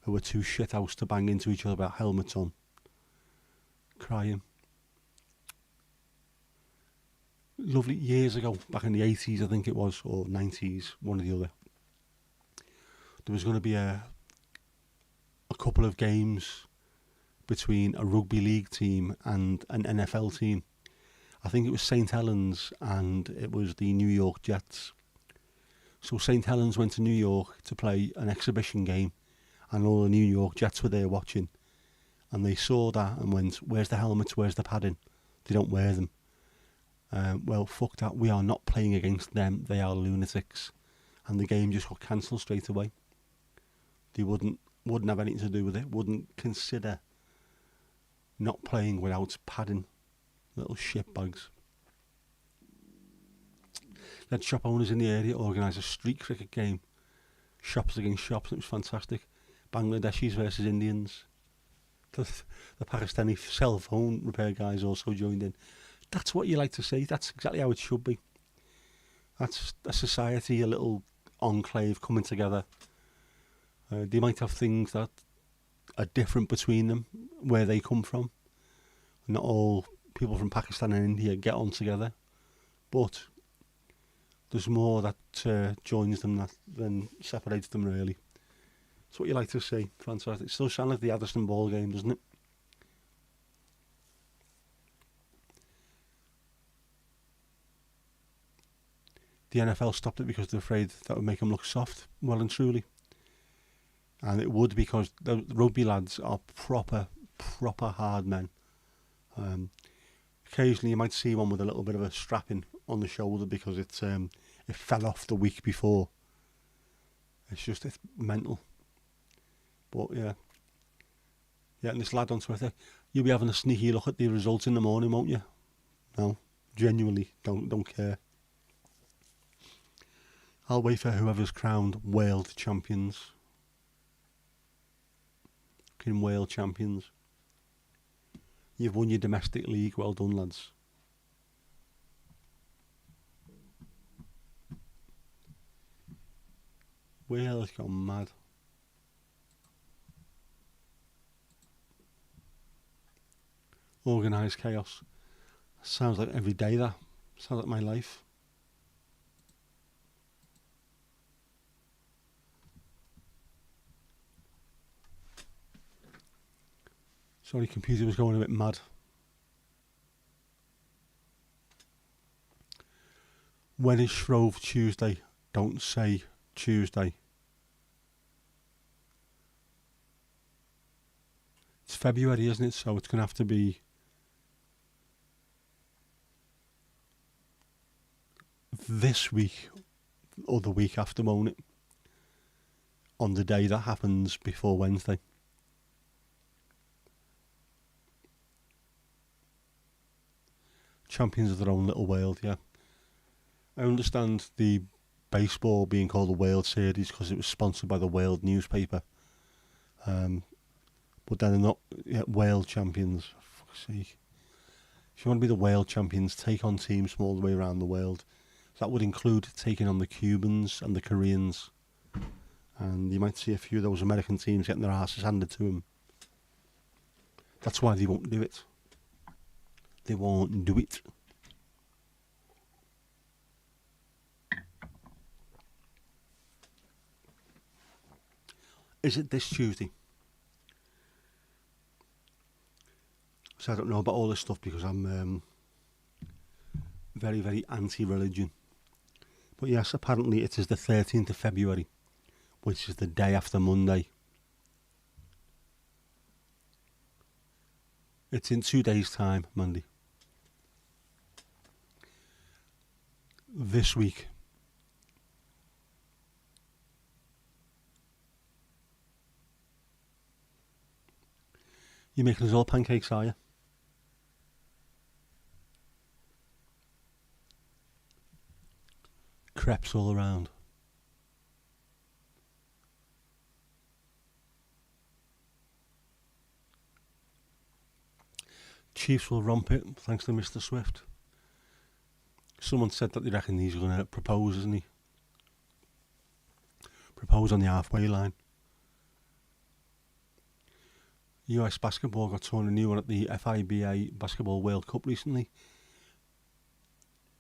who are too shithouse to bang into each other about helmets on. Crying. Lovely, years ago, back in the 80s I think it was, or 90s, one or the other, there was going to be a couple of games between a rugby league team and an NFL team. I think it was St. Helens and it was the New York Jets. So St. Helens went to New York to play an exhibition game, and all the New York Jets were there watching, and they saw that and went, where's the helmets, where's the padding? They don't wear them. Well, fuck that, we are not playing against them, they are lunatics. And the game just got cancelled straight away. They wouldn't have anything to do with it, wouldn't consider not playing without padding. Little shitbags. They had shop owners in the area organise a street cricket game. Shops against shops, it was fantastic. Bangladeshis versus Indians. The Pakistani cell phone repair guys also joined in. That's what you like to see. That's exactly how it should be. That's a society, a little enclave coming together. They might have things that are different between them, where they come from. Not all people from Pakistan and India get on together. But there's more that joins them than separates them, really. It's what you like to see. Fantastic. It still sounds like the Addiston ball game, doesn't it? The NFL stopped it because they're afraid that would make them look soft, well and truly. And it would, because the rugby lads are proper hard men. Occasionally you might see one with a little bit of a strapping on the shoulder because it fell off the week before. It's mental. But yeah, and this lad on Twitter, you'll be having a sneaky look at the results in the morning, won't you? No, genuinely don't care. I'll wait for whoever's crowned world champions. World champions. You've won your domestic league. Well done, lads. Wales gone mad. Organised chaos. Sounds like every day that. Sounds like my life. Sorry, computer was going a bit mad. When is Shrove Tuesday? Don't say Tuesday. It's February, isn't it? So it's going to have to be this week or the week after, won't it? On the day that happens before Wednesday. Champions of their own little world, yeah. I understand the baseball being called the World Series because it was sponsored by the World newspaper. But then they're not world champions. For fuck's sake. If you want to be the world champions, take on teams from all the way around the world. That would include taking on the Cubans and the Koreans. And you might see a few of those American teams getting their asses handed to them. That's why they won't do it. They won't do it. Is it this Tuesday? So I don't know about all this stuff because I'm very, very anti-religion. But yes, apparently it is the 13th of February, which is the day after Monday. It's in 2 days' time, Monday. This week. You're making us all pancakes, are you? Crepes all around. Chiefs will romp it, thanks to Mr. Swift. Someone said that they reckon he's going to propose, isn't he? Propose on the halfway line. US basketball got torn a new one at the FIBA Basketball World Cup recently.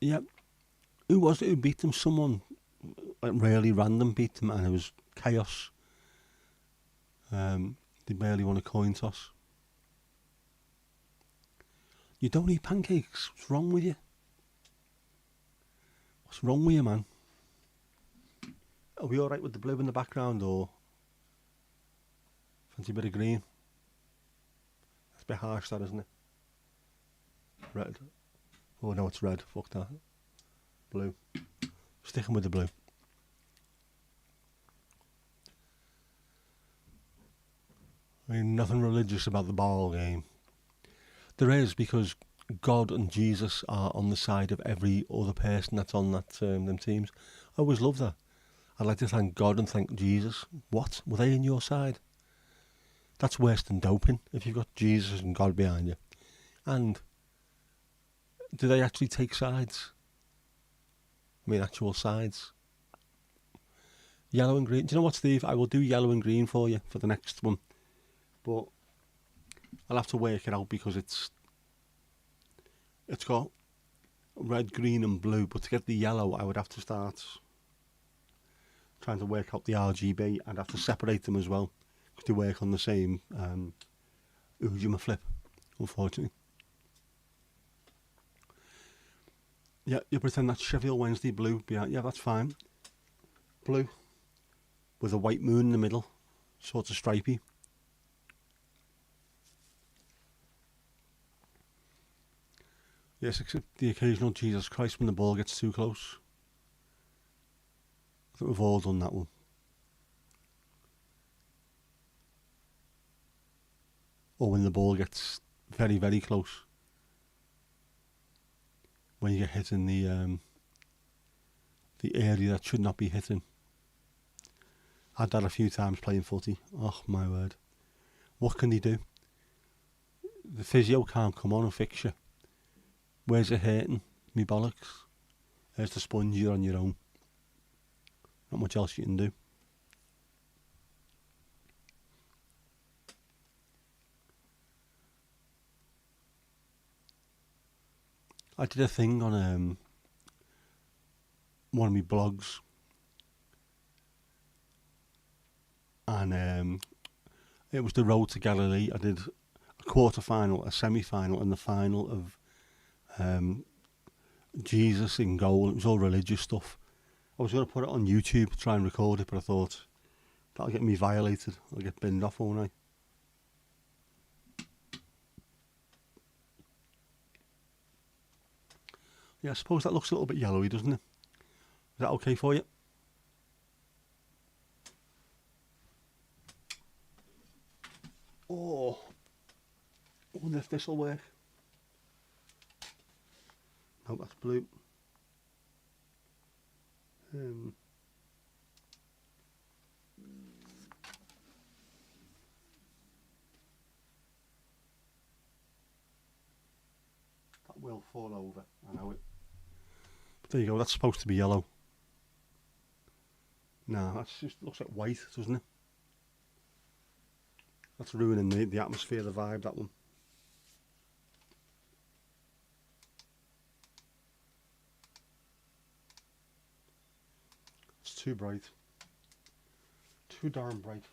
Yep. Who was it who beat them? Someone really random beat them, and it was chaos. They barely won a coin toss. You don't eat pancakes. What's wrong with you? What's wrong with you, man? Are we alright with the blue in the background, or fancy a bit of green? It's a bit harsh, that, isn't it? Red. Oh no, it's red. Fuck that. Blue. Sticking with the blue. I mean, nothing religious about the ball game. There is, because God and Jesus are on the side of every other person that's on that them teams. I always love that. I'd like to thank God and thank Jesus. What? Were they in your side? That's worse than doping, if you've got Jesus and God behind you. And do they actually take sides? I mean, actual sides. Yellow and green. Do you know what, Steve? I will do yellow and green for you for the next one. But I'll have to work it out because it's got red, green and blue, but to get the yellow I would have to start trying to work out the RGB. I'd have to separate them as well because they work on the same Ujima flip, unfortunately. Yeah, you pretend that's Sheffield Wednesday blue. Yeah, that's fine. Blue with a white moon in the middle, sort of stripy. Yes, except the occasional Jesus Christ when the ball gets too close. I think we've all done that one. Or when the ball gets very, very close. When you get hit in the area that should not be hitting. I had that a few times playing footy. Oh my word. What can they do? The physio can't come on and fix you. Where's it hurting? Me bollocks. There's the sponge, you're on your own. Not much else you can do. I did a thing on one of my blogs, and it was the Road to Galilee. I did a quarter-final, a semi-final, and the final of Jesus in goal. It was all religious stuff. I was going to put it on YouTube to try and record it, but I thought that'll get me violated. I'll get binned off, won't I? Yeah, I suppose that looks a little bit yellowy, doesn't it? Is that okay for you? Oh, I wonder if this will work. No, that's blue. That will fall over, I know it. But there you go, that's supposed to be yellow. No, that just looks like white, doesn't it? That's ruining the atmosphere, the vibe, that one. It's too bright. Too darn bright.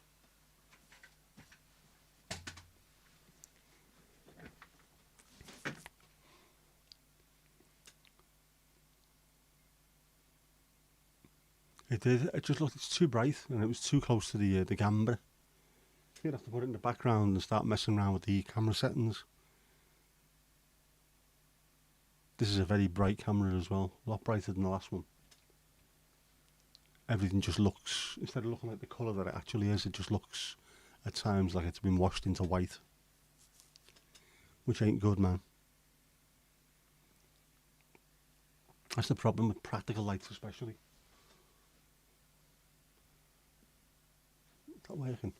It did. It just looked. It's too bright, and it was too close to the camera. You'd have to put it in the background and start messing around with the camera settings. This is a very bright camera as well, a lot brighter than the last one. Everything just looks, instead of looking like the colour that it actually is, it just looks at times like it's been washed into white, which ain't good, man. That's the problem with practical lights, especially. Is that working?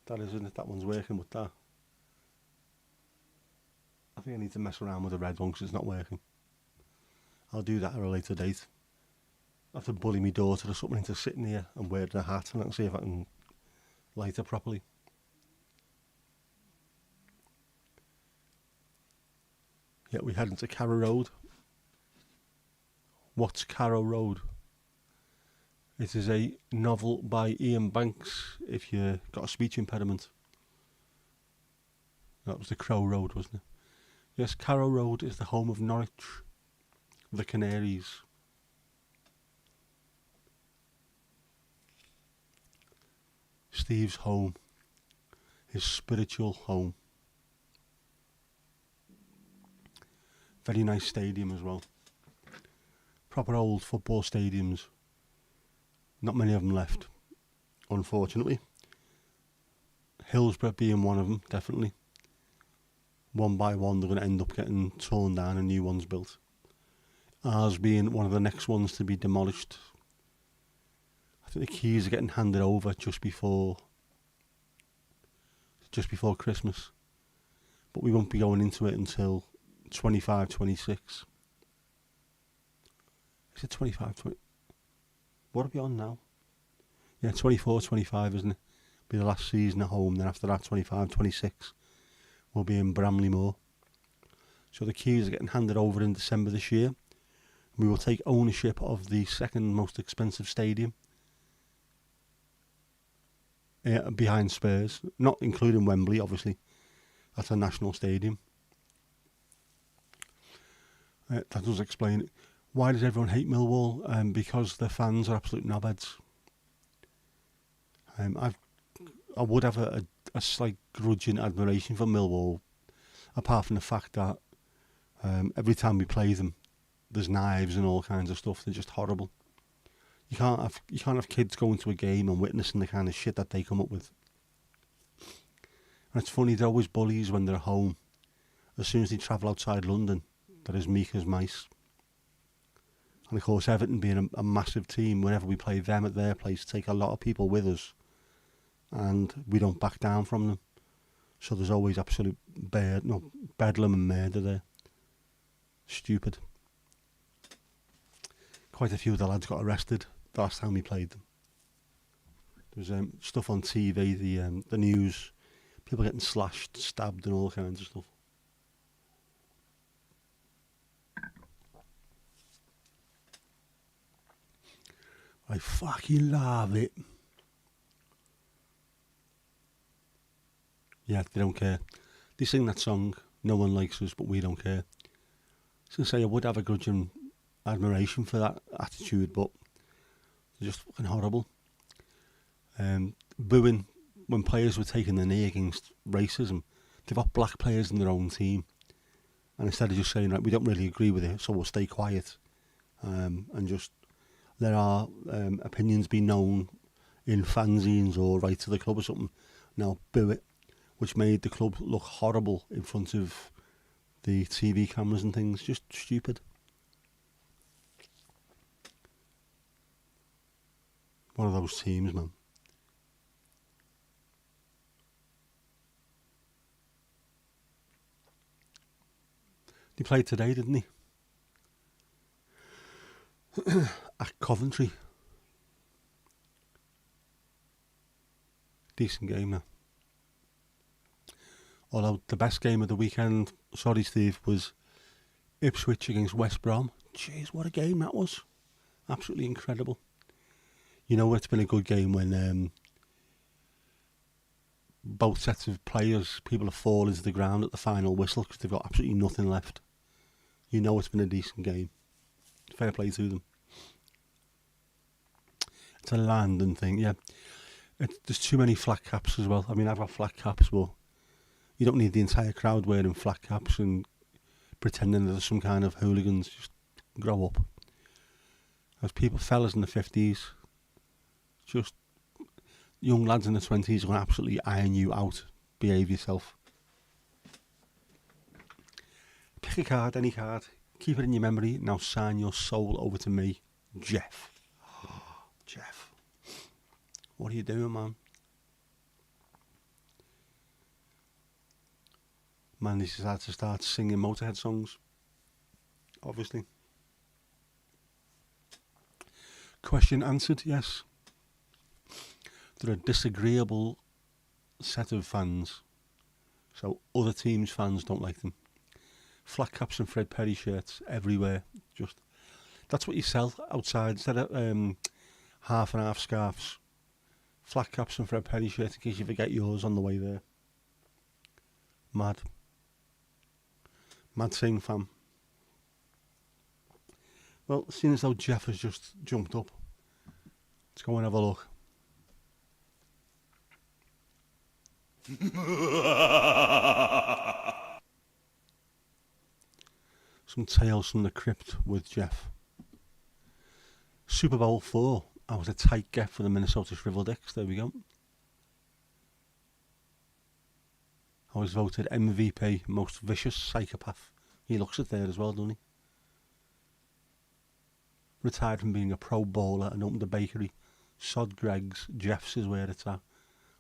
That isn't it, that one's working with that. I think I need to mess around with the red one because it's not working. I'll do that at a later date. I have to bully my daughter or something into sitting here and wearing a hat, and I can see if I can light her properly. Yeah, we head into Carrow Road. What's Carrow Road? It is a novel by Ian Banks, if you've got a speech impediment. That was the Crow Road, wasn't it? Yes, Carrow Road is the home of Norwich, the Canaries. Steve's home, his spiritual home. Very nice stadium as well. Proper old football stadiums. Not many of them left, unfortunately. Hillsborough being one of them, definitely. One by one, they're going to end up getting torn down and new ones built. Ours being one of the next ones to be demolished. I think the keys are getting handed over just before Christmas. But we won't be going into it until 25, 26. Is it 25, 20? What are we on now? Yeah, 24, 25, isn't it? Be the last season at home, then after that 25, 26 we'll be in Bramley Moor. So the keys are getting handed over in December this year. We will take ownership of the second most expensive stadium behind Spurs, not including Wembley, obviously. That's a national stadium. That does explain it. Why does everyone hate Millwall? Because their fans are absolute knobheads. I would have a slight grudging admiration for Millwall, apart from the fact that every time we play them, there's knives and all kinds of stuff. They're just horrible. You can't have kids going to a game and witnessing the kind of shit that they come up with. And it's funny, they're always bullies when they're home. As soon as they travel outside London, they're as meek as mice. And of course, Everton being a massive team, whenever we play them at their place, take a lot of people with us, and we don't back down from them. So there's always absolute bedlam and murder there. Stupid. Quite a few of the lads got arrested the last time we played them. There was stuff on TV, the news, people getting slashed, stabbed and all kinds of stuff. I fucking love it. Yeah, they don't care. They sing that song, no one likes us, but we don't care. I was going to say, I would have a grudging admiration for that attitude, but they're just fucking horrible. Booing when players were taking the knee against racism. They've got black players in their own team, and instead of just saying, right, we don't really agree with it, so we'll stay quiet, and just let our opinions be known in fanzines or write to the club or something. Now boo it, which made the club look horrible in front of the TV cameras and things. Just stupid. One of those teams, man. He played today, didn't he? At Coventry. Decent game now. Although the best game of the weekend, sorry Steve, was Ipswich against West Brom. Jeez, what a game that was. Absolutely incredible. You know it's been a good game when both sets of players, people have fallen to the ground at the final whistle because they've got absolutely nothing left. You know it's been a decent game. Fair play to them. It's a London thing, yeah. There's too many flat caps as well. I mean, I've got flat caps, but you don't need the entire crowd wearing flat caps and pretending that there's some kind of hooligans. Just grow up. As fellas in the 50s, just young lads in the 20s are going to absolutely iron you out. Behave yourself. Pick a card, any card. Keep it in your memory. Now sign your soul over to me, Jeff. Jeff. What are you doing, man? Man, he's decided to start singing Motorhead songs. Obviously. Question answered, yes. They're a disagreeable set of fans. So other teams' fans don't like them. Flat caps and Fred Perry shirts everywhere. Just that's what you sell outside. Instead of half and half scarves, flat caps and Fred Perry shirts in case you forget yours on the way there. Mad thing, fam. Well, seeing as though Jeff has just jumped up, let's go and have a look. Some tales from the crypt with Jeff. Super Bowl 4. I was a tight get for the Minnesota Shrivel Dicks. There we go. I was voted MVP, most vicious psychopath. He looks it there as well, doesn't he? Retired from being a pro bowler and opened a bakery. Sod Greg's, Jeff's is where it's at.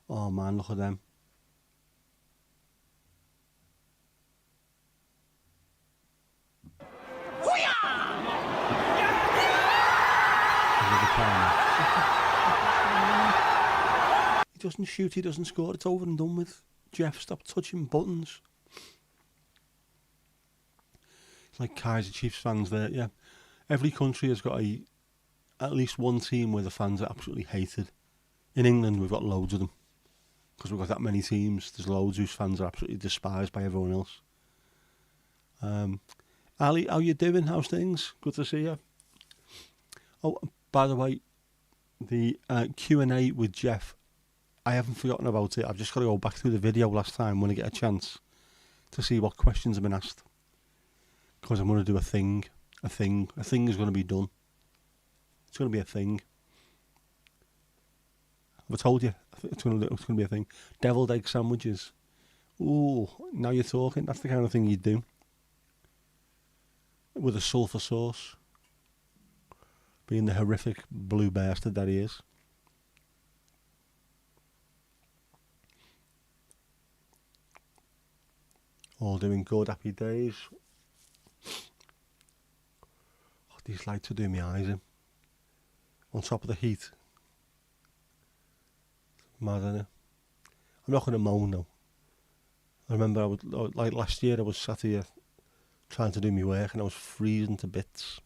Oh man, look at them. He doesn't shoot, he doesn't score, it's over and done with. Jeff, stop touching buttons. It's like Kaiser Chiefs fans there, yeah. Every country has got at least one team where the fans are absolutely hated. In England, we've got loads of them. Because we've got that many teams, there's loads whose fans are absolutely despised by everyone else. Ali, how you doing? How's things? Good to see you. Oh, by the way, the Q&A with Jeff, I haven't forgotten about it. I've just got to go back through the video last time when I get a chance to see what questions have been asked. Because I'm going to do a thing. A thing is going to be done. It's going to be a thing. Have I told you? It's going to be a thing. Deviled egg sandwiches. Ooh, now you're talking. That's the kind of thing you'd do. With a sulphur sauce. Being the horrific blue bastard that he is. All doing good, happy days. Oh, these lights are doing my eyes in. On top of the heat. Mad, isn't it? I'm not going to moan though. I remember like last year I was sat here trying to do my work and I was freezing to bits.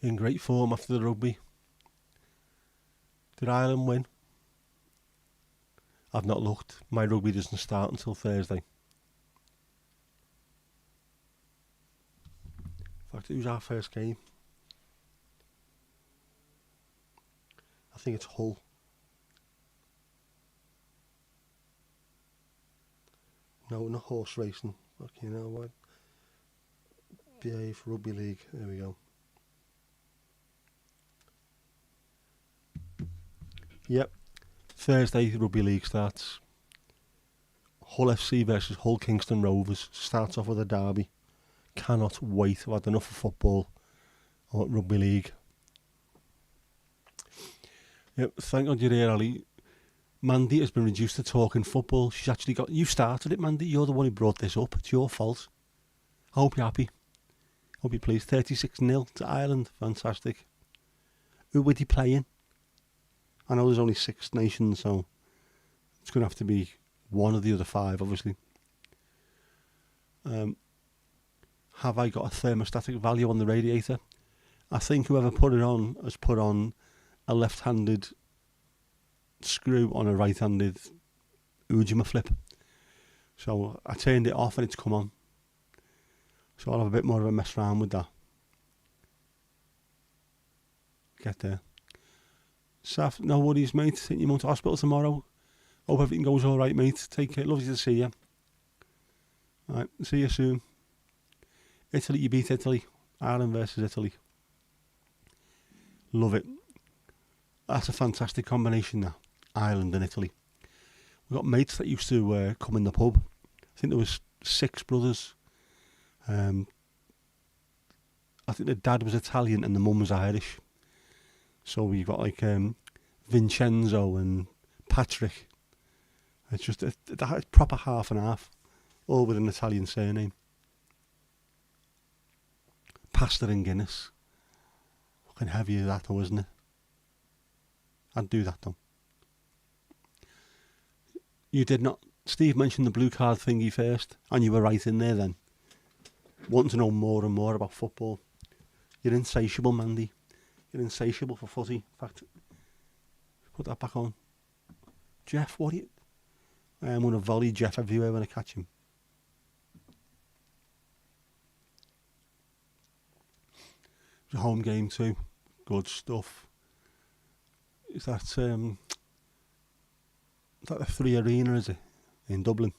In great form after the rugby. Did Ireland win? I've not looked. My rugby doesn't start until Thursday. In fact, it was our first game. I think it's Hull. No, not horse racing. Okay, you know what? BA for Rugby League. There we go. Yep. Thursday, Rugby League starts. Hull FC versus Hull Kingston Rovers. Starts off with a derby. Cannot wait. I've had enough of football. I want Rugby League. Yep, thank God you're here, Ali. Mandy has been reduced to talking football. She's actually got... You started it, Mandy. You're the one who brought this up. It's your fault. I hope you're happy. Hope you're pleased. 36-0 to Ireland. Fantastic. Who were they playing? I know there's only 6 nations, so it's going to have to be one of the other 5, obviously. Have I got a thermostatic value on the radiator? I think whoever put it on has put on a left-handed screw on a right-handed Ujima flip. So I turned it off and it's come on. So I'll have a bit more of a mess around with that. Get there. Saf, no worries, mate. Take your mum to hospital tomorrow. Hope everything goes all right, mate. Take care. Lovely to see you. All right, see you soon. Italy, you beat Italy. Ireland versus Italy. Love it. That's a fantastic combination, that. Ireland and Italy. We've got mates that used to come in the pub. I think there was 6 brothers. I think the dad was Italian and the mum was Irish. So we've got like Vincenzo and Patrick. It's just a proper half and half, all with an Italian surname. Pasta and Guinness. Fucking heavy that though, isn't it? I'd do that though. You did not. Steve mentioned the blue card thingy first, and you were right in there then. Wanting to know more and more about football. You're insatiable, Mandy. You're insatiable for footy. In fact, put that back on. Jeff, what are you... I am going to volley Jeff everywhere when I catch him. It's a home game too. Good stuff. Is that the 3 Arena, is it? In Dublin?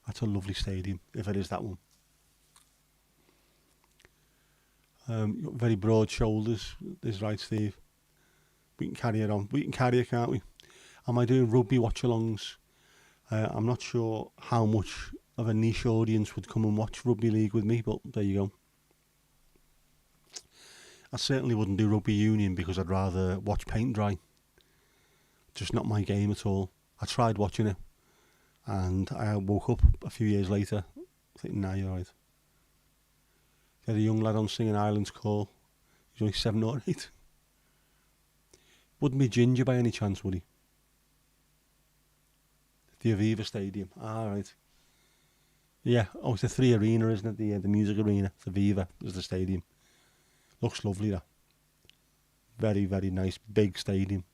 That's a lovely stadium, if it is that one. You've got very broad shoulders. Is right, Steve. We can carry it on. We can carry it, can't we? Am I doing rugby watch-alongs? I'm not sure how much of a niche audience would come and watch Rugby League with me, but there you go. I certainly wouldn't do rugby union because I'd rather watch paint dry. Just not my game at all. I tried watching it and I woke up a few years later thinking, nah, you're right. Get a young lad on singing Ireland's Call. He's only 7 or 8. Wouldn't be Ginger by any chance, would he? The Aviva Stadium. Right. Yeah. Oh, it's the Three Arena, isn't it? The music arena. It's Aviva is the stadium. Looks lovely, that. Very, very nice, big stadium.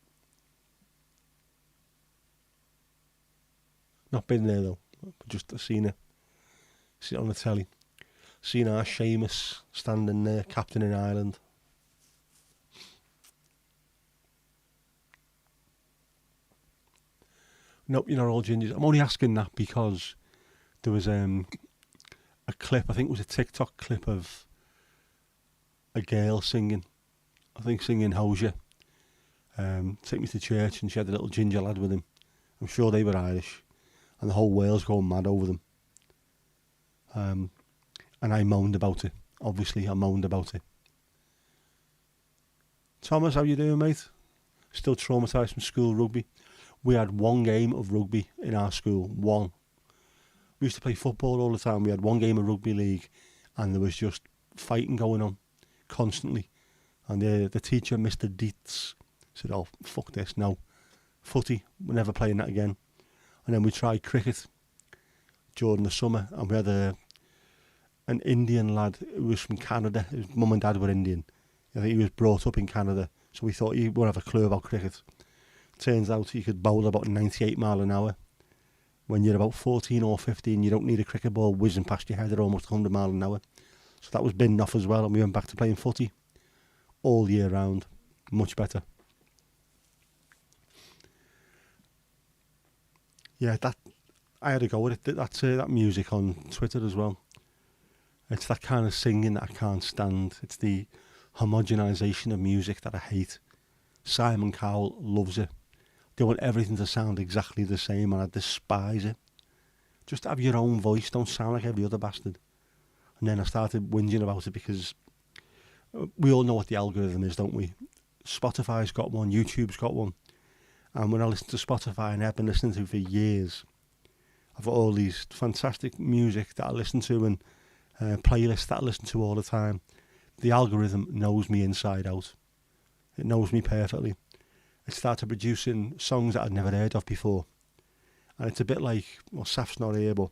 Not been there though. Just seen it. Seen it on the telly. Seen our Seamus standing there, captain in Ireland. Nope, you're not all gingers. I'm only asking that because there was a clip, I think it was a TikTok clip of a girl singing. I think singing Hosier. Take me to church, and she had a little ginger lad with him. I'm sure they were Irish, and the whole world's going mad over them. And I moaned about it. Obviously, I moaned about it. Thomas, how you doing, mate? Still traumatised from school rugby. We had one game of rugby in our school. One. We used to play football all the time. We had one game of rugby league, and there was just fighting going on constantly. And the teacher, Mr. Dietz, said, "Oh, fuck this, no. Footy, we're never playing that again." And then we tried cricket during the summer, and we had an Indian lad who was from Canada. His mum and dad were Indian. I think he was brought up in Canada, so we thought he wouldn't have a clue about cricket. Turns out he could bowl about 98 mile an hour. When you're about 14 or 15, you don't need a cricket ball whizzing past your head at almost 100 mile an hour. So that was binned off as well, and we went back to playing footy all year round. Much better. Yeah, that I had to go with it. That's that music on Twitter as well. It's that kind of singing that I can't stand. It's the homogenisation of music that I hate. Simon Cowell loves it. They want everything to sound exactly the same, and I despise it. Just have your own voice, don't sound like every other bastard. And then I started whinging about it because we all know what the algorithm is, don't we? Spotify's got one, YouTube's got one. And when I listen to Spotify, and I've been listening to for years, I've got all these fantastic music that I listen to and playlists that I listen to all the time. The algorithm knows me inside out. It knows me perfectly. It started producing songs that I'd never heard of before. And it's a bit like, well, Saf's not here, but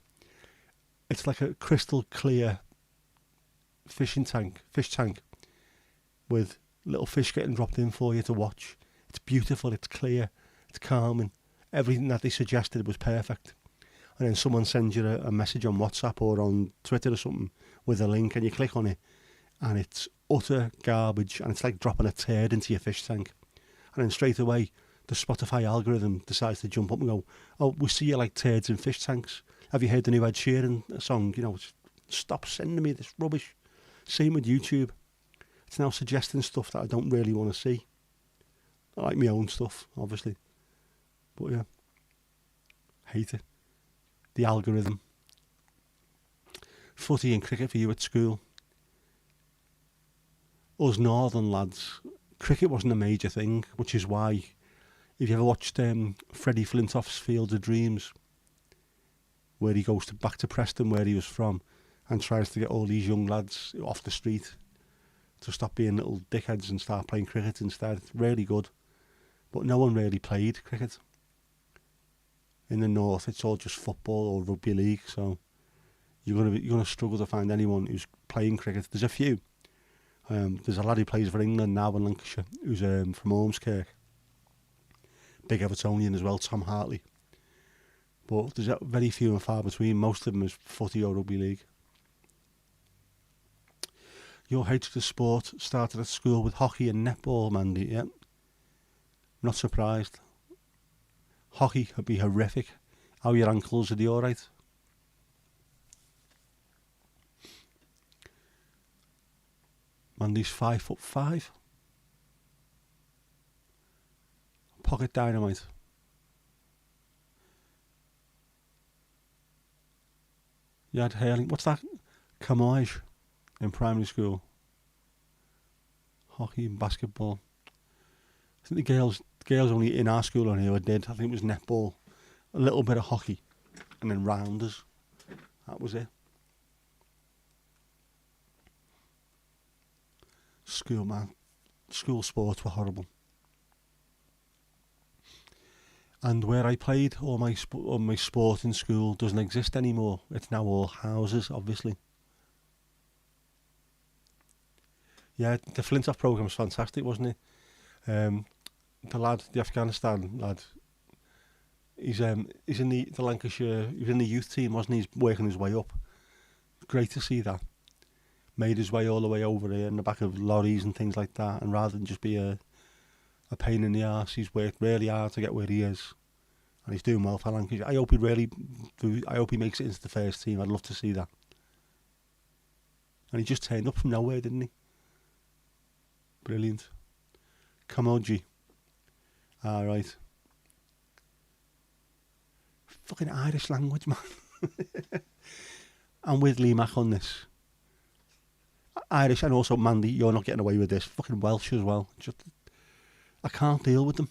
it's like a crystal clear fish tank with little fish getting dropped in for you to watch. It's beautiful, it's clear, it's calming. Everything that they suggested was perfect. And then someone sends you a message on WhatsApp or on Twitter or something with a link, and you click on it, and it's utter garbage, and it's like dropping a turd into your fish tank. And then straight away, the Spotify algorithm decides to jump up and go, "Oh, we see you like turds in fish tanks. Have you heard the new Ed Sheeran song? You know, stop sending me this rubbish." Same with YouTube. It's now suggesting stuff that I don't really want to see. I like my own stuff, obviously. But yeah, hate it. The algorithm. Footy and cricket for you at school. Us northern lads, cricket wasn't a major thing, which is why, if you ever watched Freddie Flintoff's Field of Dreams, where he goes back to Preston, where he was from, and tries to get all these young lads off the street to stop being little dickheads and start playing cricket instead. It's really good. But no one really played cricket. In the north, it's all just football or rugby league, so you're gonna struggle to find anyone who's playing cricket. There's a few. There's a lad who plays for England now in Lancashire, who's from Ormskirk. Big Evertonian as well, Tom Hartley. But there's very few and far between. Most of them is footy or rugby league. Your hatred of sport started at school with hockey and netball, Mandy. Yeah, not surprised. Hockey would be horrific. How are your ankles? Are they all right? Mandy's 5'5". Pocket dynamite. You had hurling. What's that? Camoage in primary school. Hockey and basketball. I think the girls only in our school only ever did. I think it was netball, a little bit of hockey, and then rounders. That was it. School sports were horrible. And where I played, all my sport in school doesn't exist anymore. It's now all houses, obviously. Yeah, the Flintoff programme was fantastic, wasn't it? The lad, the Afghanistan lad, he's in the Lancashire. He was in the youth team, wasn't he? He's working his way up. Great to see that. Made his way all the way over here in the back of lorries and things like that. And rather than just be a pain in the arse, he's worked really hard to get where he is, and he's doing well for Lancashire. I hope he makes it into the first team. I'd love to see that. And he just turned up from nowhere, didn't he? Brilliant. Kamoji. Alright. Fucking Irish language, man. I'm with Lee Mack on this. Irish, and also Mandy, you're not getting away with this. Fucking Welsh as well. I can't deal with them.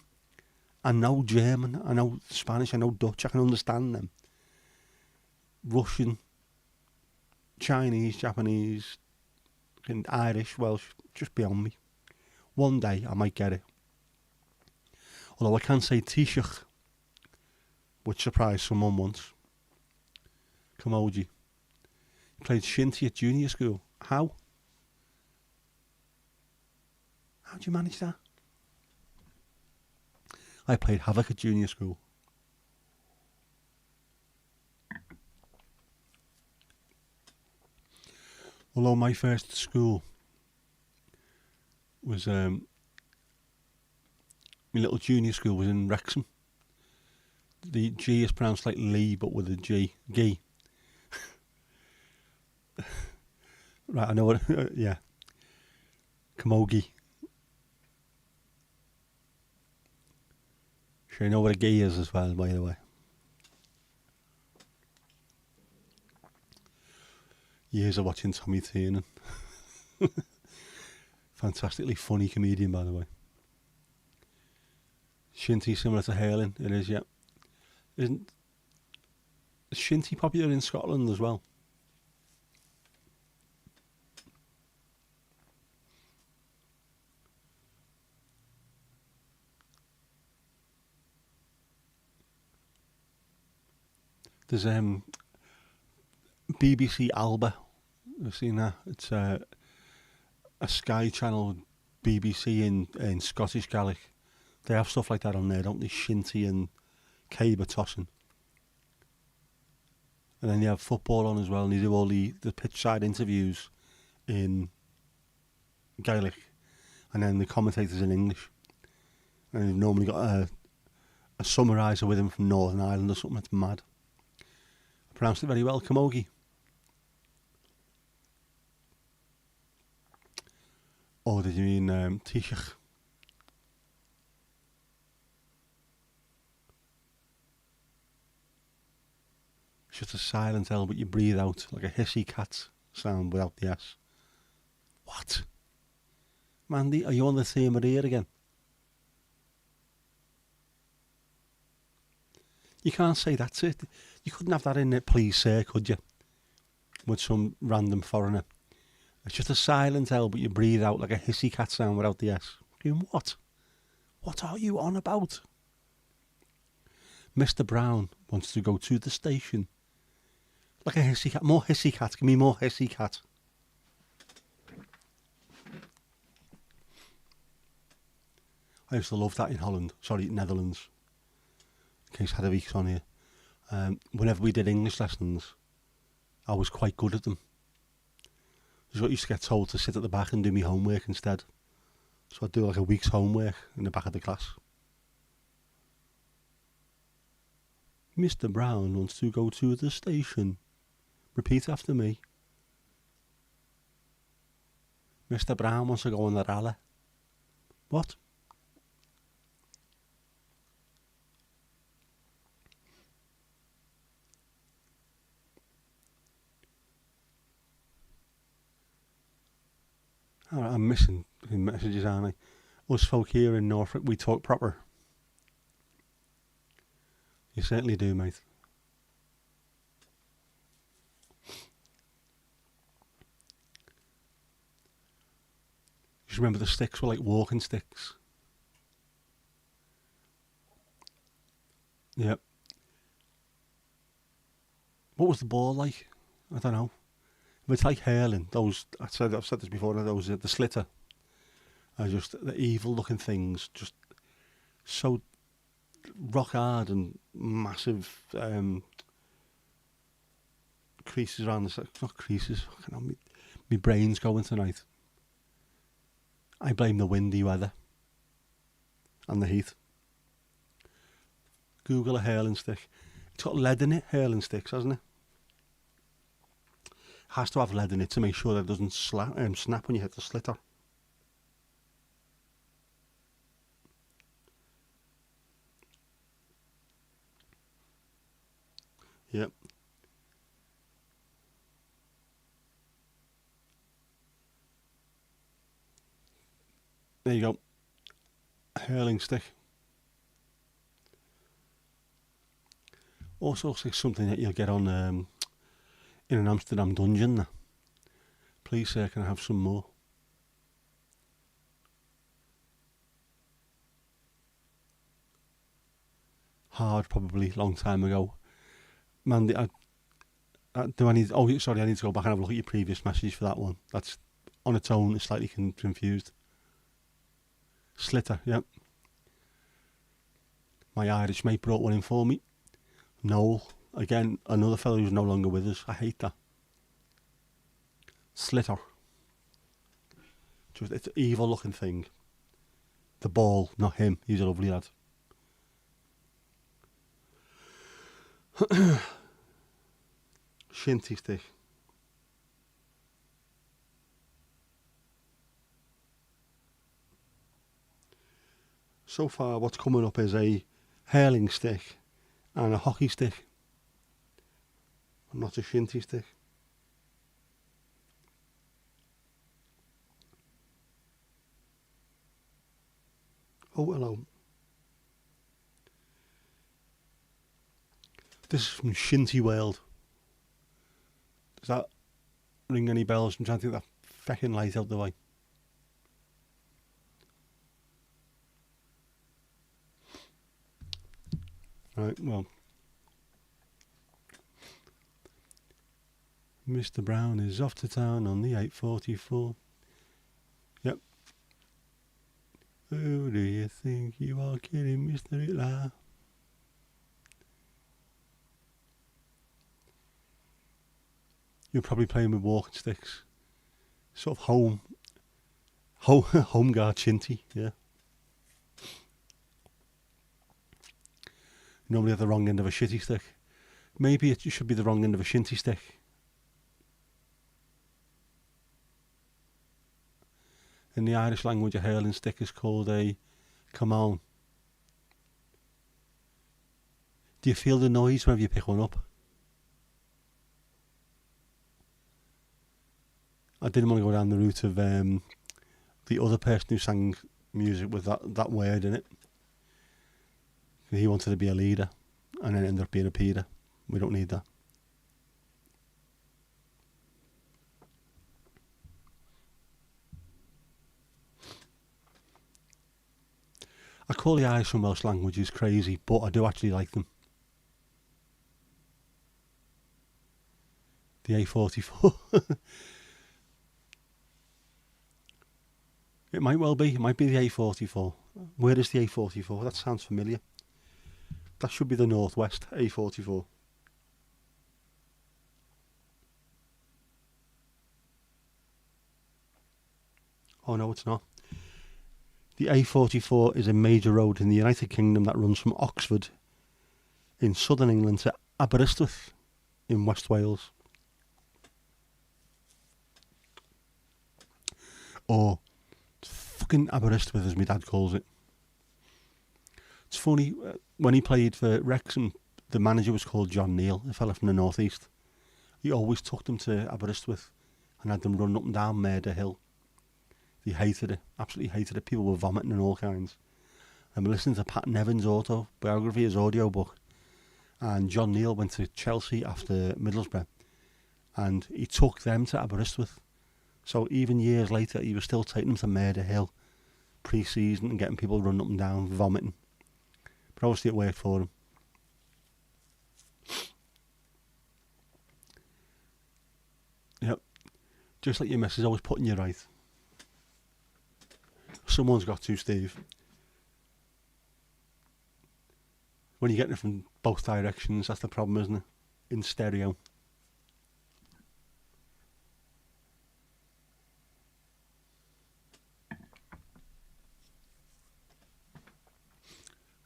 I know German, I know Spanish, I know Dutch, I can understand them. Russian, Chinese, Japanese, and Irish, Welsh, just beyond me. One day I might get it. Although I can say Taoiseach, which surprised someone once. Camogie. He played shinty at junior school. How? How'd you manage that? I played havoc at junior school. Although my first school was my little junior school was in Wrexham. The G is pronounced like Lee, but with a G. Gee. Right, I know what. Yeah. Camogie. Sure, you know what a gay is as well, by the way. Years of watching Tommy Tiernan. Fantastically funny comedian, by the way. Shinty similar to hurling, it is, yeah. Is Shinty popular in Scotland as well? There's BBC Alba. I've seen that. It's a Sky Channel BBC in Scottish Gaelic. They have stuff like that on there, don't they? Shinty and caber tossing. And then they have football on as well, and they do all the pitch side interviews in Gaelic, and then the commentators in English. And they've normally got a summariser with him from Northern Ireland or something. That's mad. I pronounced it very well, Camogie. Or did you mean Taoiseach? It's just a silent L, but you breathe out like a hissy cat sound without the S. What? Mandy, are you on the theme of the ear again? You can't say that's it. You couldn't have that in it, please, sir, could you? With some random foreigner. It's just a silent L, but you breathe out like a hissy cat sound without the S. Doing what? What are you on about? Mr. Brown wants to go to the station. Like a hissy cat. More hissy cat. Give me more hissy cat. I used to love that in Holland. Sorry, Netherlands. In case Hadewig's on here. Whenever we did English lessons, I was quite good at them. So I used to get told to sit at the back and do my homework instead. So I'd do like a week's homework in the back of the class. Mr. Brown wants to go to the station. Repeat after me. Mr. Brown wants to go on the rally. What? Alright, I'm missing messages, aren't I? Us folk here in Norfolk, we talk proper. You certainly do, mate. Just remember the sticks were like walking sticks. Yeah. What was the ball like? I don't know. If it's like hurling, those I've said this before. Those the slitter are just the evil looking things, just so rock hard and massive creases around the not creases. Fucking hell, my brain's going tonight. I blame the windy weather and the heat. Google a hurling stick. It's got lead in it. Hurling sticks, hasn't it? Has to have lead in it to make sure that it doesn't snap when you hit the slitter. Yep. There you go. Hurling stick. Also looks like something that you'll get on in an Amsterdam dungeon. Please, sir, can I have some more? Hard, probably, long time ago. Man, do I need... Oh, sorry, I need to go back and have a look at your previous message for that one. That's on its own, it's slightly confused. Slitter, yep. My Irish mate brought one in for me. Noel, again, another fellow who's no longer with us. I hate that. Slitter. Just, it's an evil looking thing. The ball, not him. He's a lovely lad. Shinty stick. So far, what's coming up is a hurling stick and a hockey stick. Not a shinty stick. Oh, hello. This is from Shinty World. Does that ring any bells? I'm trying to get that feckin' light out the way. Right, well. Mr. Brown is off to town on the 844. Yep. Who do you think you are kidding, Mr. Hitler? You're probably playing with walking sticks. Sort of home guard shinty, yeah. Normally at the wrong end of a shitty stick. Maybe it should be the wrong end of a shinty stick. In the Irish language, a hurling stick is called a come on. Do you feel the noise whenever you pick one up? I didn't want to go down the route of the other person who sang music with that word in it. He wanted to be a leader and then ended up being a peeder. We don't need that. I call the Irish and Welsh languages crazy, but I do actually like them. The A44. It might well be. It might be the A44. Where is the A44? That sounds familiar. That should be the Northwest A44. Oh no, it's not. The A44 is a major road in the United Kingdom that runs from Oxford in southern England to Aberystwyth in West Wales. Or fucking Aberystwyth, as my dad calls it. It's funny, when he played for Wrexham, the manager was called John Neal, a fella from the North East. He always took them to Aberystwyth and had them run up and down Murder Hill. He hated it, absolutely hated it. People were vomiting and all kinds. I'm listening to Pat Nevin's autobiography, his audiobook, and John Neal went to Chelsea after Middlesbrough, and he took them to Aberystwyth. So even years later, he was still taking them to Murder Hill pre-season and getting people running up and down, vomiting. But obviously it worked for him. Yep. Just like your missus always putting you right. Someone's got to, Steve. When you're getting it from both directions, that's the problem, isn't it? In stereo.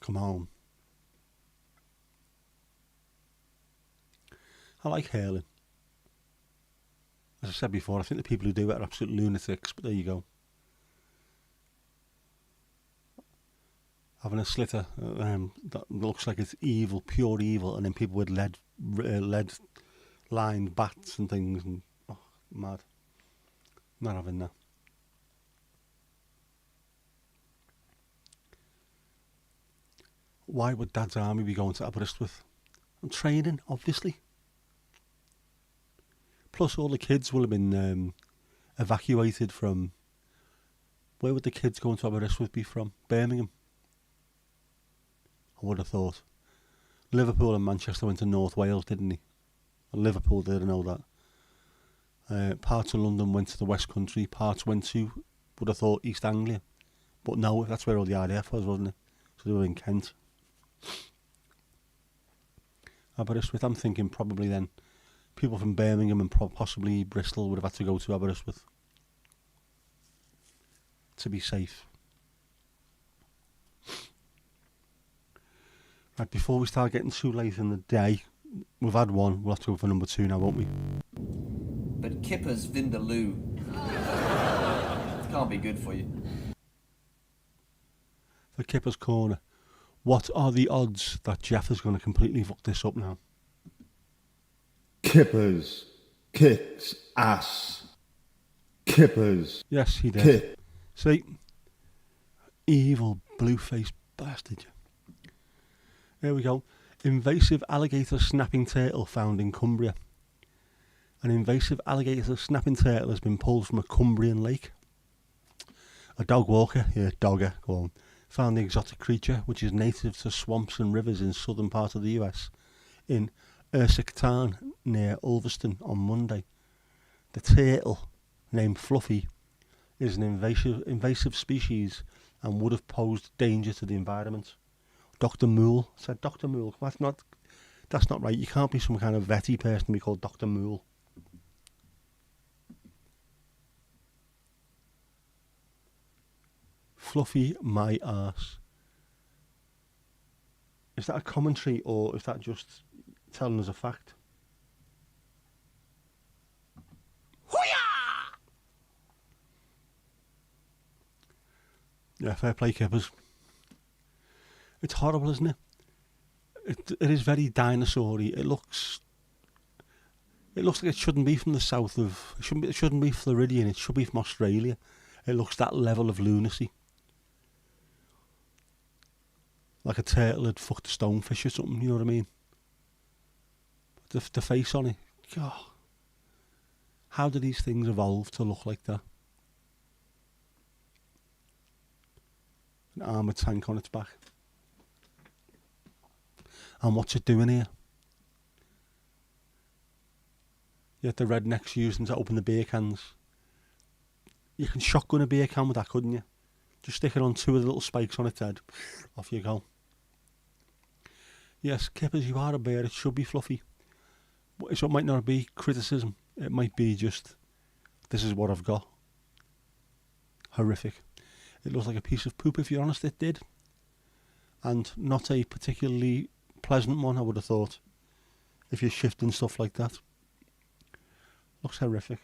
Come on. I like hailing. As I said before, I think the people who do it are absolute lunatics, but there you go. Having a slitter that looks like it's evil, pure evil, and then people with lead lined bats and things, and mad. Not having that. Why would Dad's army be going to Aberystwyth? And training, obviously. Plus, all the kids will have been evacuated from. Where would the kids going to Aberystwyth be from? Birmingham. I would have thought. Liverpool and Manchester went to North Wales, didn't he? And Liverpool did, I know that. Parts of London went to the West Country. Parts went to, would have thought, East Anglia. But no, that's where all the RAF was, wasn't it? So they were in Kent. Aberystwyth, I'm thinking probably then people from Birmingham and possibly Bristol would have had to go to Aberystwyth to be safe. Right, before we start getting too late in the day, we've had one, we'll have to go for number 2 now, won't we? But Kippers Vindaloo can't be good for you. For Kipper's Corner, what are the odds that Jeff is going to completely fuck this up now? Kippers kicks ass. Kippers. Yes, he did. Kick. See? Evil blue-faced bastard. There we go. Invasive alligator snapping turtle found in Cumbria. An invasive alligator snapping turtle has been pulled from a Cumbrian lake. A dog walker, dogger, go on, found the exotic creature, which is native to swamps and rivers in southern part of the US, in Ursictan near Ulverston on Monday. The turtle, named Fluffy, is an invasive species and would have posed danger to the environment. Dr. Moole said, Dr. Moole, that's not right. You can't be some kind of vetty person to be called Dr. Moole. Fluffy my arse. Is that a commentary or is that just telling us a fact? Hoo-yah! Yeah, fair play, Kippers. It's horrible, isn't it? It is very dinosaur-y. It looks like it shouldn't be from the south of. It shouldn't be Floridian. It should be from Australia. It looks that level of lunacy. Like a turtle had fucked a stonefish or something. You know what I mean? The face on it. God, how do these things evolve to look like that? An armoured tank on its back. And what's it doing here? Yet the rednecks using to open the beer cans. You can shotgun a beer can with that, couldn't you? Just stick it on 2 of the little spikes on its head. Off you go. Yes, Kippers, you are a bear. It should be fluffy. So it might not be criticism. It might be just, this is what I've got. Horrific. It looks like a piece of poop, if you're honest, it did. And not a particularly pleasant one, I would have thought, if you're shifting stuff like that. Looks horrific.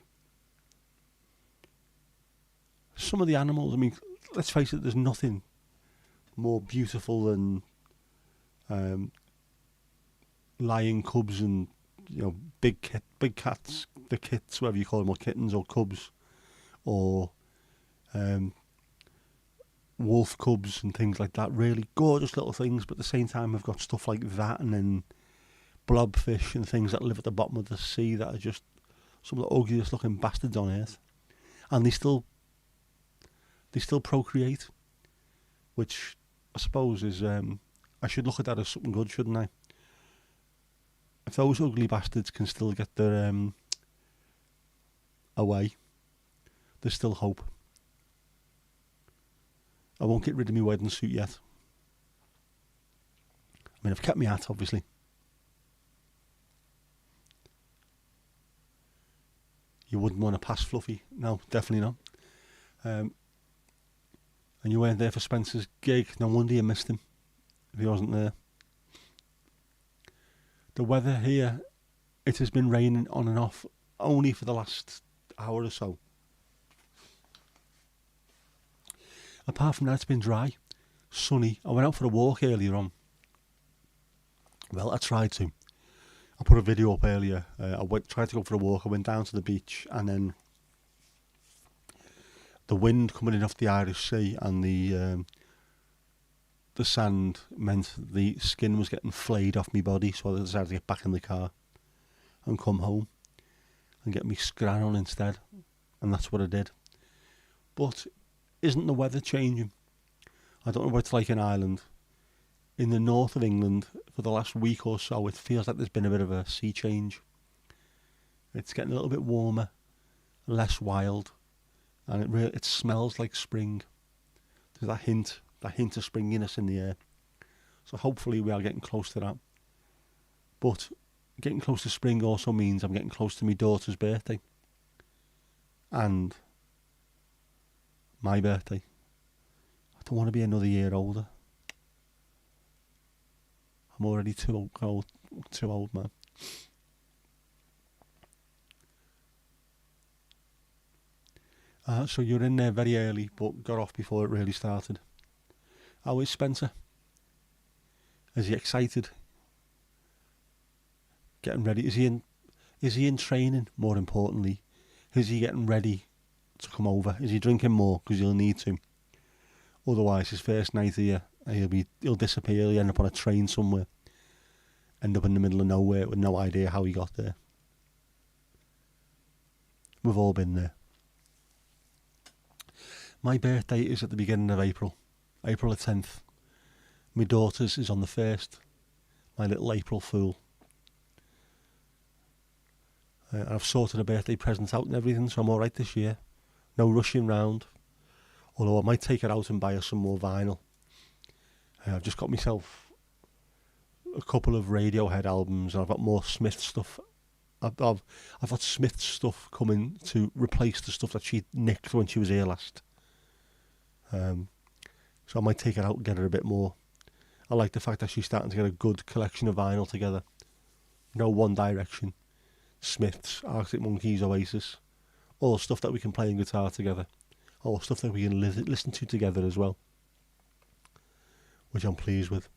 Some of the animals, I mean, let's face it, there's nothing more beautiful than lion cubs and, you know, big cats, the kits, whatever you call them, or kittens or cubs, or wolf cubs and things like that. Really gorgeous little things, but at the same time we've got stuff like that, and then blobfish and things that live at the bottom of the sea that are just some of the ugliest looking bastards on earth, and they still procreate, which I suppose is I should look at that as something good, shouldn't I? If those ugly bastards can still get their away, there's still hope. I won't get rid of my wedding suit yet. I mean, I've kept my hat, obviously. You wouldn't want to pass Fluffy. No, definitely not. And you weren't there for Spencer's gig. No wonder you missed him if he wasn't there. The weather here, it has been raining on and off only for the last hour or so. Apart from that, it's been dry, sunny. I went out for a walk earlier on. Well, I tried to. I put a video up earlier. Tried to go for a walk. I went down to the beach, and then the wind coming in off the Irish Sea and the sand meant the skin was getting flayed off my body, so I decided to get back in the car and come home and get me scran on instead, and that's what I did. But isn't the weather changing? I don't know what it's like in Ireland. In the north of England, for the last week or so, it feels like there's been a bit of a sea change. It's getting a little bit warmer, less wild, and it smells like spring. There's that hint of springiness in the air. So hopefully we are getting close to that. But getting close to spring also means I'm getting close to my daughter's birthday. And my birthday. I don't want to be another year older. I'm already too old, man. So you're in there very early, but got off before it really started. How is Spencer? Is he excited? Getting ready? Is he in training? More importantly, is he getting ready to come over? Is he drinking more? Because he'll need to. Otherwise, his first night here, he'll disappear. He'll end up on a train somewhere. End up in the middle of nowhere with no idea how he got there. We've all been there. My birthday is at the beginning of April. April the 10th. My daughter's is on the 1st. My little April fool. I've sorted a birthday present out and everything, so I'm alright this year. No rushing round. Although I might take her out and buy her some more vinyl. I've just got myself a couple of Radiohead albums, and I've got more Smith stuff. I've got Smith stuff coming to replace the stuff that she nicked when she was here last. So I might take her out and get her a bit more. I like the fact that she's starting to get a good collection of vinyl together. No One Direction, Smiths, Arctic Monkeys, Oasis. All stuff that we can play on guitar together. All stuff that we can listen to together as well. Which I'm pleased with.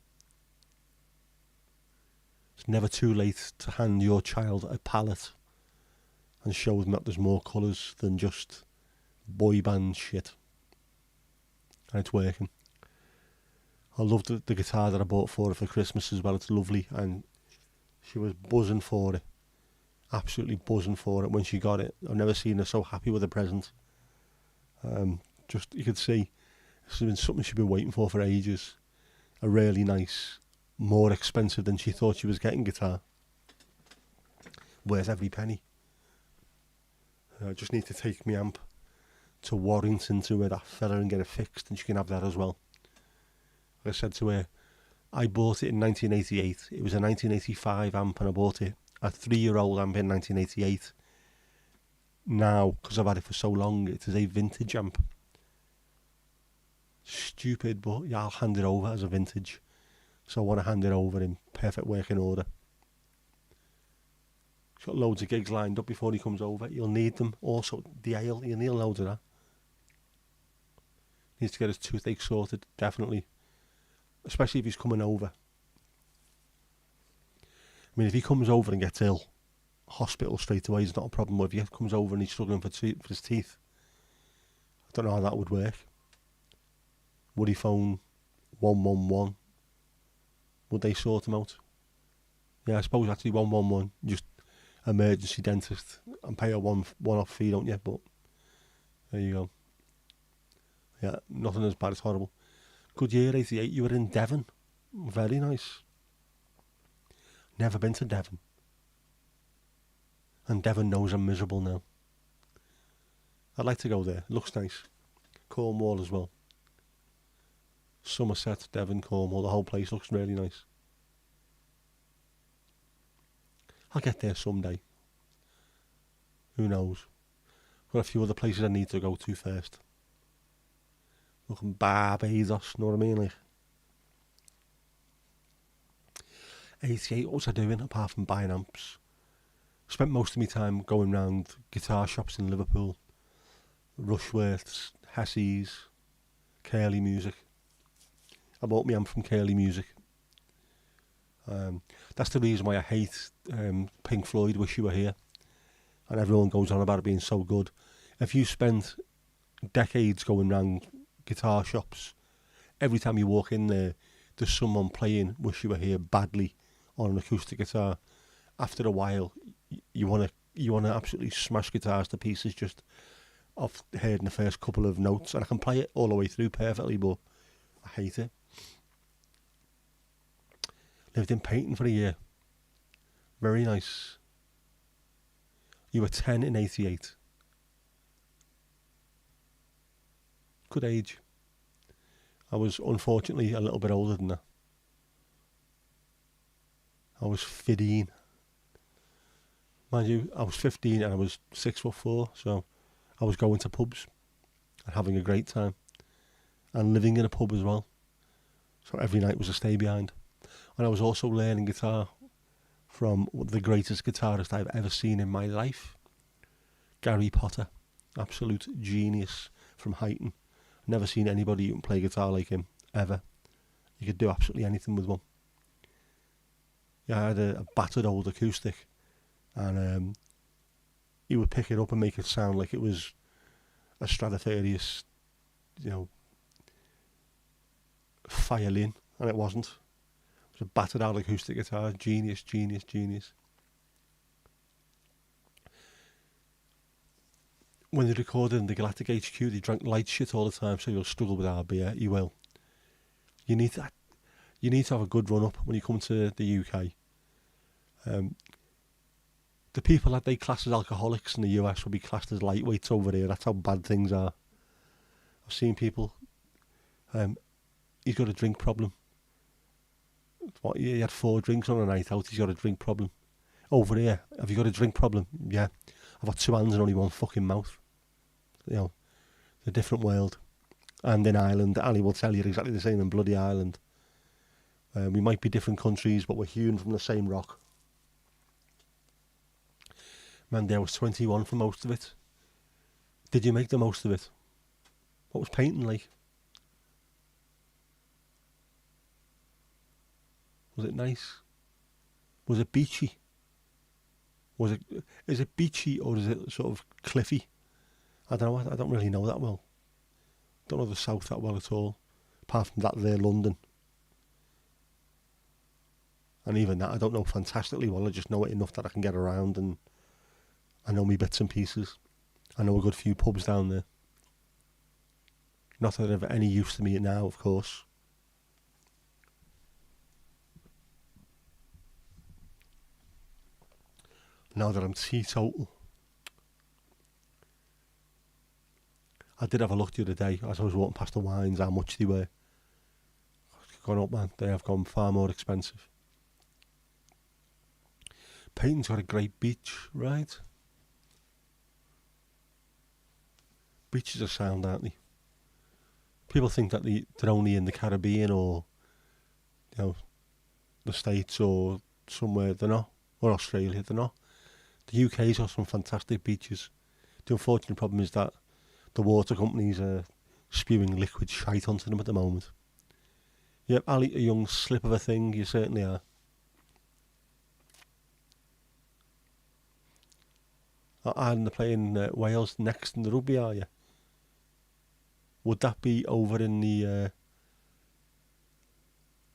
It's never too late to hand your child a palette and show them that there's more colours than just boy band shit. And it's working. I love the guitar that I bought for her for Christmas as well. It's lovely, and she was buzzing for it. Absolutely buzzing for it when she got it. I've never seen her so happy with a present. Just, you could see, this has been something she'd been waiting for ages. A really nice, more expensive than she thought she was getting guitar. Worth every penny. I just need to take my amp to Warrington to where that fella and get it fixed, and she can have that as well. Like I said to her, I bought it in 1988. It was a 1985 amp, and I bought it a 3-year-old amp in 1988. Now, because I've had it for so long, it is a vintage amp. Stupid, but yeah, I'll hand it over as a vintage. So I want to hand it over in perfect working order. He's got loads of gigs lined up before he comes over. You'll need them. Also, the ale, you'll need loads of that. Needs to get his toothache sorted, definitely. Especially if he's coming over. I mean, if he comes over and gets ill, hospital straight away is not a problem. But if he comes over and he's struggling for his teeth, I don't know how that would work. Would he phone 111? Would they sort him out? Yeah, I suppose actually 111, just emergency dentist, and pay a one-off fee, don't you? But there you go. Yeah, nothing as bad as horrible. Good year, 88. You were in Devon. Very nice. Never been to Devon. And Devon knows I'm miserable now. I'd like to go there. It looks nice. Cornwall as well. Somerset, Devon, Cornwall. The whole place looks really nice. I'll get there someday. Who knows? Got a few other places I need to go to first. Looking Barbados, know what I mean? Like 88, what was I doing apart from buying amps? Spent most of my time going round guitar shops in Liverpool. Rushworths, Hessie's, Curly Music. I bought my amp from Curly Music. That's the reason why I hate Pink Floyd, Wish You Were Here. And everyone goes on about it being so good. If you spend decades going round guitar shops, every time you walk in there, there's someone playing Wish You Were Here badly on an acoustic guitar. After a while, you want to absolutely smash guitars to pieces just off hearing the first couple of notes. And I can play it all the way through perfectly, but I hate it. Lived in Payton for a year. Very nice. You were 10 in 88. Good age. I was unfortunately a little bit older than that. I was 15. Mind you, I was 15 and I was 6'4", so I was going to pubs and having a great time. And living in a pub as well. So every night was a stay behind. And I was also learning guitar from the greatest guitarist I've ever seen in my life. Gary Potter. Absolute genius from Highton. Never seen anybody who can play guitar like him, ever. You could do absolutely anything with one. Yeah, I had a battered old acoustic, and he would pick it up and make it sound like it was a Stradivarius, violin, and it wasn't. It was a battered out acoustic guitar. Genius, genius, genius. When they recorded in the Galactic HQ, they drank light shit all the time, so you'll struggle with our beer. You will. You need to have a good run up when you come to the UK. The people that they class as alcoholics in the US will be classed as lightweights over here. That's how bad things are. I've seen people. He's got a drink problem. What? He had 4 drinks on a night out. He's got a drink problem. Over here, have you got a drink problem? Yeah. I've got 2 hands and only 1 fucking mouth. The different world. And in Ireland, Ali will tell you exactly the same in bloody Ireland. We might be different countries, but we're hewn from the same rock. Man, there was 21 for most of it. Did you make the most of it? What was painting like? Was it nice? Was it beachy? Is it beachy or is it sort of cliffy? I don't know. I don't really know that well. Don't know the south that well at all. Apart from that there, London. And even that, I don't know fantastically well. I just know it enough that I can get around and I know me bits and pieces. I know a good few pubs down there. Not that they're of any use to me now, of course. Now that I'm teetotal. I did have a look the other day as I was walking past the wines, how much they were. Gone up, man. They have gone far more expensive. Payton's got a great beach, right? Beaches are sound, aren't they? People think that they're only in the Caribbean or, the States or somewhere. They're not. Or Australia, they're not. The UK's got some fantastic beaches. The unfortunate problem is that the water companies are spewing liquid shite onto them at the moment. Yep, Ali, a young slip of a thing, you certainly are. And they're playing Wales next in the rugby, are you? Would that be over in the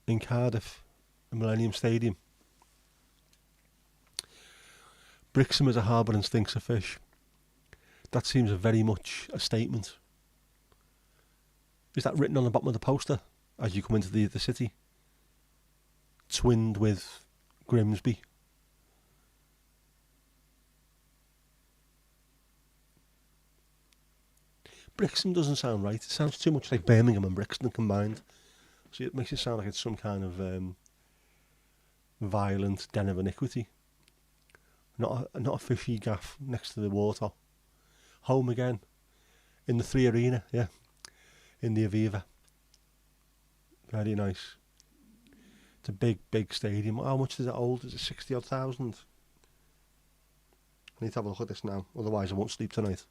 in Cardiff, the Millennium Stadium? Brixham is a harbour and stinks of fish. That seems very much a statement. Is that written on the bottom of the poster as you come into the city? Twinned with Grimsby. Brixton doesn't sound right. It sounds too much like Birmingham and Brixton combined. So it makes it sound like it's some kind of violent den of iniquity. Not a fishy gaff next to the water. Home again. In the 3 Arena, yeah. In the Aviva. Very nice. It's a big, big stadium. How much is it hold? Is it 60 odd thousand? I need to have a look at this now, otherwise I won't sleep tonight.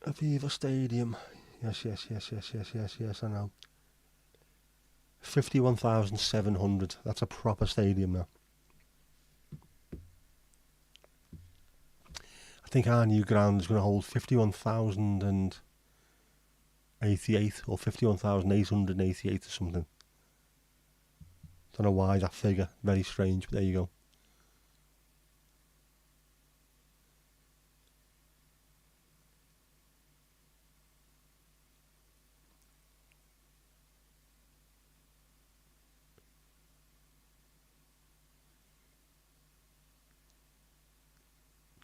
Aviva Stadium. Yes, I know. 51,700. That's a proper stadium now. I think our new ground is going to hold 51,088 or 51,888 or something. Don't know why that figure. Very strange, but there you go.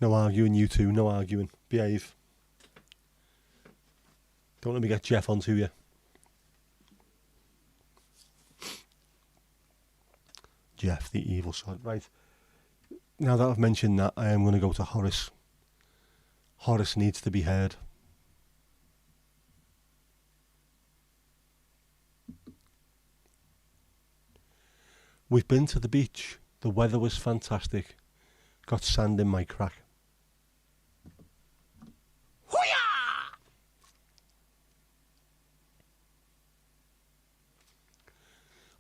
No arguing, you two. No arguing. Behave. Don't let me get Jeff onto you. Jeff, the evil sod. Right. Now that I've mentioned that, I am going to go to Horace. Horace needs to be heard. We've been to the beach. The weather was fantastic. Got sand in my crack.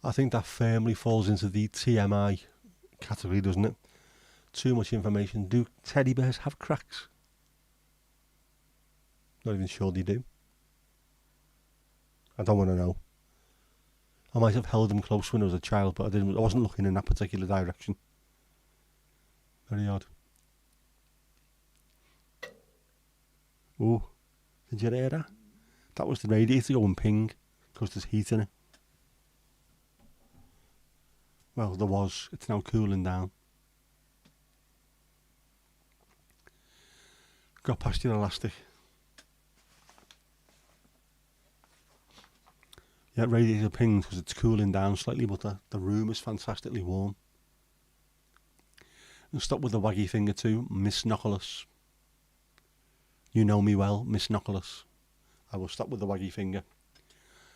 I think that firmly falls into the TMI category, doesn't it? Too much information. Do teddy bears have cracks? Not even sure they do. I don't want to know. I might have held them close when I was a child, but I wasn't looking in that particular direction. Very odd. Ooh, did you hear that? That was the radiator going ping, because there's heat in it. Well, there was. It's now cooling down. Got past your elastic. Yeah, radiator pings because it's cooling down slightly, but the room is fantastically warm. And stop with the waggy finger too, Miss Nicholas. You know me well, Miss Nicholas. I will stop with the waggy finger.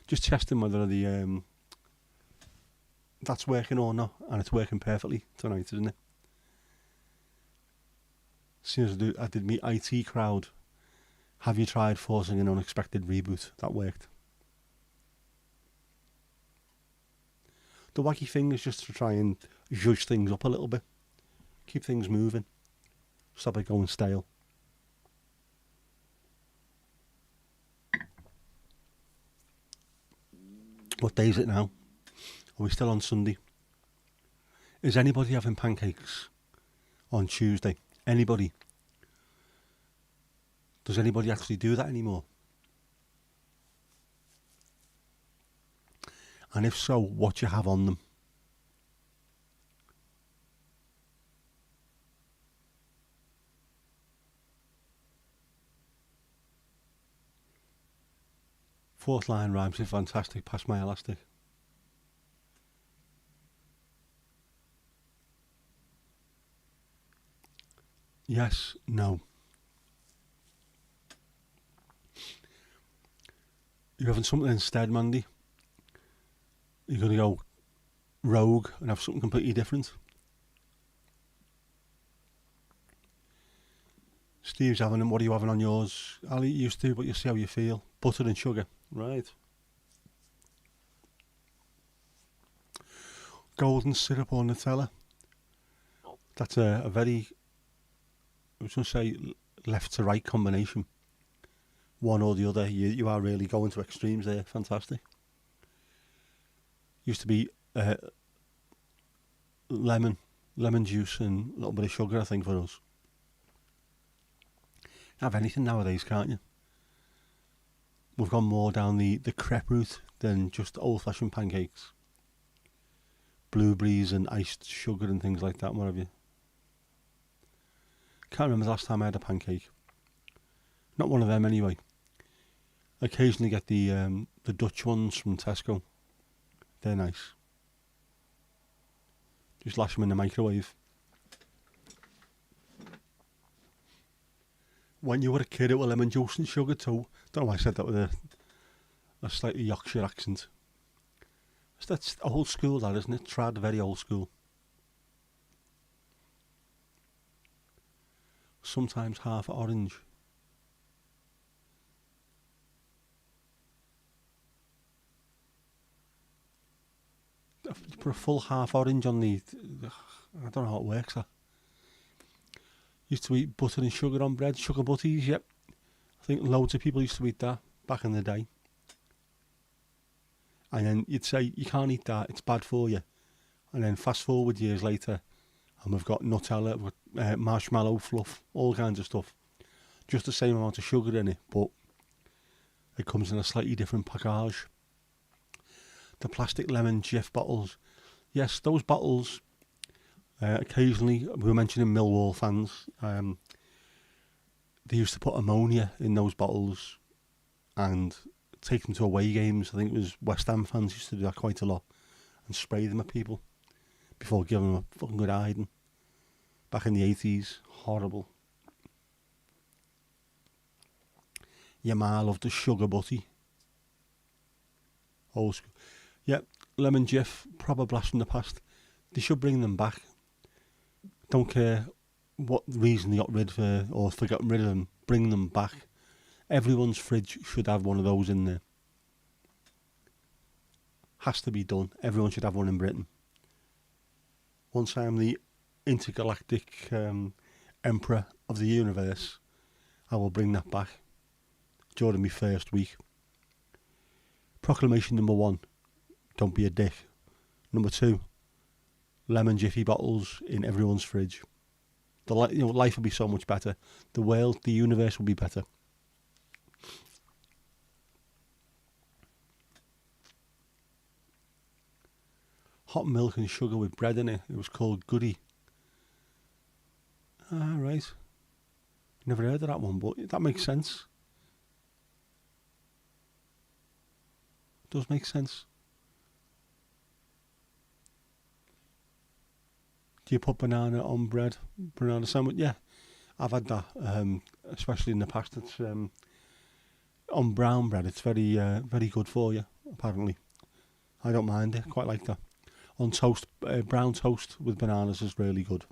Just testing whether the that's working or not, and it's working perfectly tonight, isn't it? As soon as I did me IT crowd. Have you tried forcing an unexpected reboot? That worked. The waggy finger is just to try and zhuzh things up a little bit. Keep things moving. Stop it going stale. What day is it now? Are we still on Sunday? Is anybody having pancakes on Tuesday? Anybody? Does anybody actually do that anymore? And if so, what do you have on them? Fourth line rhymes with fantastic, past my elastic. Yes, no. You're having something instead, Mandy. You're going to go rogue and have something completely different. Steve's having them. What are you having on yours? I'll eat used to, but you'll see how you feel. Butter and sugar. Right. Golden syrup or Nutella. That's a very, I was going to say, left to right combination. One or the other. You are really going to extremes there. Fantastic. Used to be lemon juice and a little bit of sugar, I think, for us. Have anything nowadays, can't you? We've gone more down the crepe route than just old-fashioned pancakes. blueberries and iced sugar and things like that, and what have you. Can't remember the last time I had a pancake. Not one of them anyway. I occasionally get the Dutch ones from Tesco. They're nice. Just lash them in the microwave. When you were a kid, it was lemon juice and sugar too. Don't know why I said that with a slightly Yorkshire accent. That's old school, that, isn't it? Trad, very old school. Sometimes half orange. You put a full half orange on the... I don't know how it works, that. Used to eat butter and sugar on bread, sugar butties, yep. I think loads of people used to eat that back in the day. And then you'd say, you can't eat that, it's bad for you. And then fast forward years later, and we've got Nutella, we've got marshmallow fluff, all kinds of stuff. Just the same amount of sugar in it, but it comes in a slightly different package. The plastic lemon Jif bottles. Yes, those bottles, occasionally, we were mentioning Millwall fans, they used to put ammonia in those bottles and take them to away games. I think it was West Ham fans used to do that quite a lot and spray them at people before giving them a fucking good hiding. Back in the 80s, horrible. Yeah, man, I love the sugar butty. Old school. Yep, lemon Jif, proper blast from the past. They should bring them back. Don't care what reason they got rid of or for getting rid of them. Bring them back. Everyone's fridge should have one of those in there. Has to be done. Everyone should have one in Britain. Once I'm the intergalactic emperor of the universe, I will bring that back during my first week. Proclamation number 1, don't be a dick. Number 2, lemon Jiffy bottles in everyone's fridge. Life will be so much better. The world, the universe will be better. Hot milk and sugar with bread in it. It was called Goody. Ah, right. Never heard of that one, but that makes sense. Does make sense. Do you put banana on bread? Banana sandwich? Yeah, I've had that, especially in the past. It's on brown bread. It's very, very good for you, apparently. I don't mind it. Quite like that. On toast, brown toast with bananas is really good.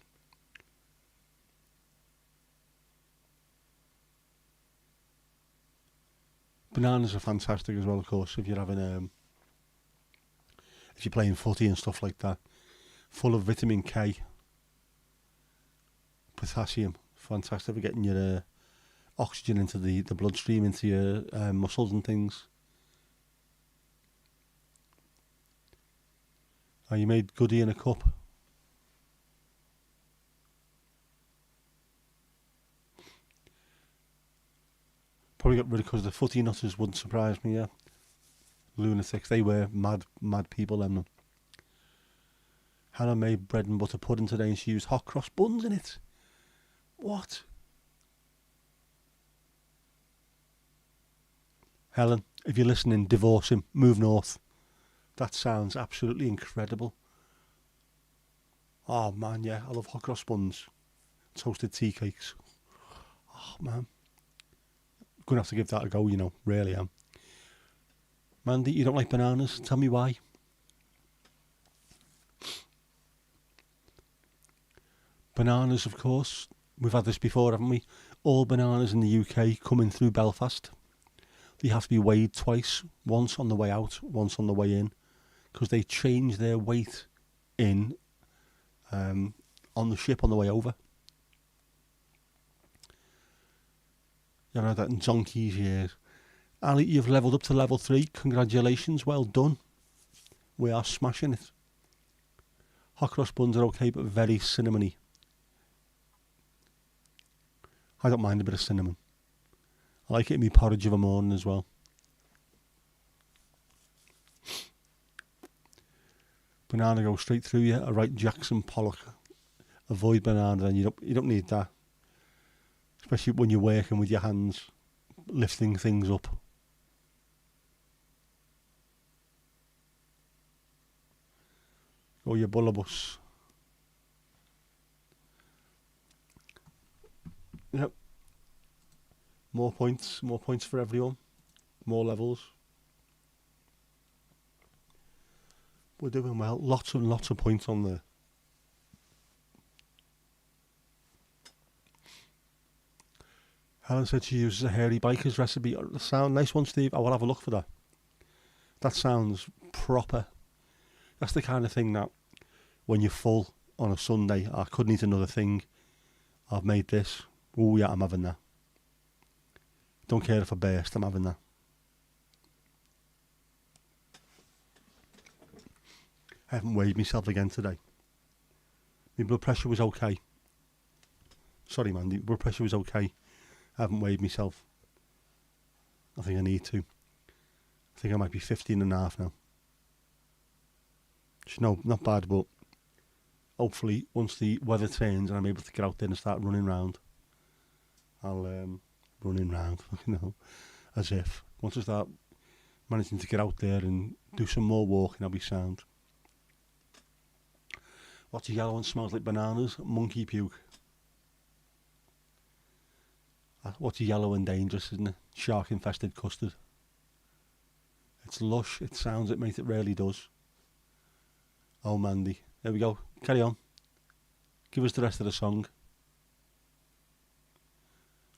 Bananas are fantastic as well, of course, if you're having if you're playing footy and stuff like that. Full of vitamin K, potassium, fantastic for getting your oxygen into the bloodstream, into your muscles and things. Oh, you made Goody in a cup. Probably got rid of because the footy nutters wouldn't surprise me, yeah. Lunatics, they were mad people, them. Hannah made bread and butter pudding today and she used hot cross buns in it. What? Helen, if you're listening, divorce him, move north. That sounds absolutely incredible. Oh man, yeah, I love hot cross buns. Toasted tea cakes. Oh man. Gonna have to give that a go, really am. Mandy, you don't like bananas? Tell me why. Bananas, of course. We've had this before, haven't we? All bananas in the UK coming through Belfast, they have to be weighed twice. Once on the way out, once on the way in. Because they change their weight in on the ship on the way over. You know that in donkey's years. Ali, you've levelled up to level 3. Congratulations, well done. We are smashing it. Hot cross buns are okay, but very cinnamony. I don't mind a bit of cinnamon. I like it in my porridge of a morning as well. Banana goes straight through you. A right Jackson Pollock. Avoid banana, then you don't need that. Especially when you're working with your hands, lifting things up. Go your bullabus. Yep. More points for everyone. More levels. We're doing well. Lots and lots of points on there. Helen said she uses a hairy biker's recipe. Sound nice one, Steve. I will have a look for that. That sounds proper. That's the kind of thing that when you're full on a Sunday, I couldn't eat another thing. I've made this. Oh yeah, I'm having that. Don't care if I burst, I'm having that. I haven't weighed myself again today. My blood pressure was okay. Sorry man, the blood pressure was okay. I haven't weighed myself. I think I need to. I think I might be 15.5 now. No, not bad, but hopefully once the weather turns and I'm able to get out there and start running round, I'll running round, you know, as if once I start managing to get out there and do some more walking, I'll be sound. What's yellow and smells like bananas? Monkey puke. What's yellow and dangerous, isn't it? Shark infested custard. It's lush, it sounds it, mate, it really does. Oh, Mandy. There we go. Carry on. Give us the rest of the song.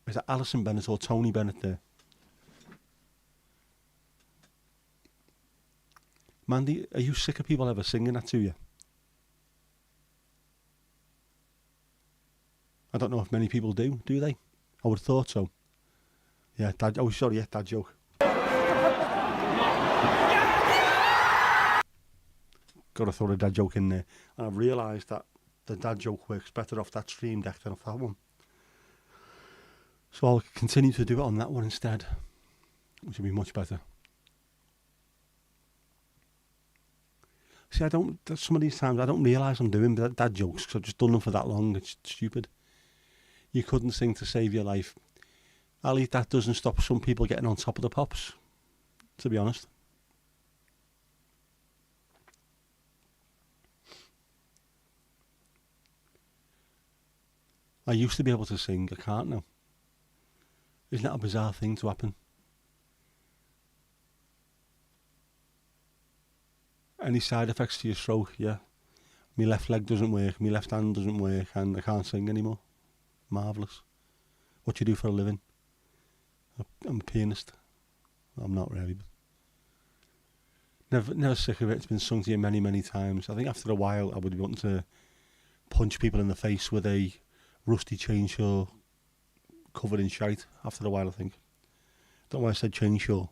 Is that Alison Bennett or Tony Bennett there? Mandy, are you sick of people ever singing that to you? I don't know if many people do they? I would have thought so. Yeah, dad. Oh, sorry, yeah, dad joke. Got to throw a dad joke in there. And I've realised that the dad joke works better off that stream deck than off that one. So I'll continue to do it on that one instead, which will be much better. See, some of these times I don't realise I'm doing dad jokes because I've just done them for that long. It's stupid. You couldn't sing to save your life. Ali, that doesn't stop some people getting on top of the pops, to be honest. I used to be able to sing, I can't now. Isn't that a bizarre thing to happen? Any side effects to your stroke? Yeah. My left leg doesn't work, my left hand doesn't work, and I can't sing anymore. Marvellous. What do you do for a living? I'm a pianist. I'm not really. Never sick of it. It's been sung to you many, many times. I think after a while I would be wanting to punch people in the face with a rusty chainsaw covered in shite. After a while, I think. Don't know why I said chainsaw.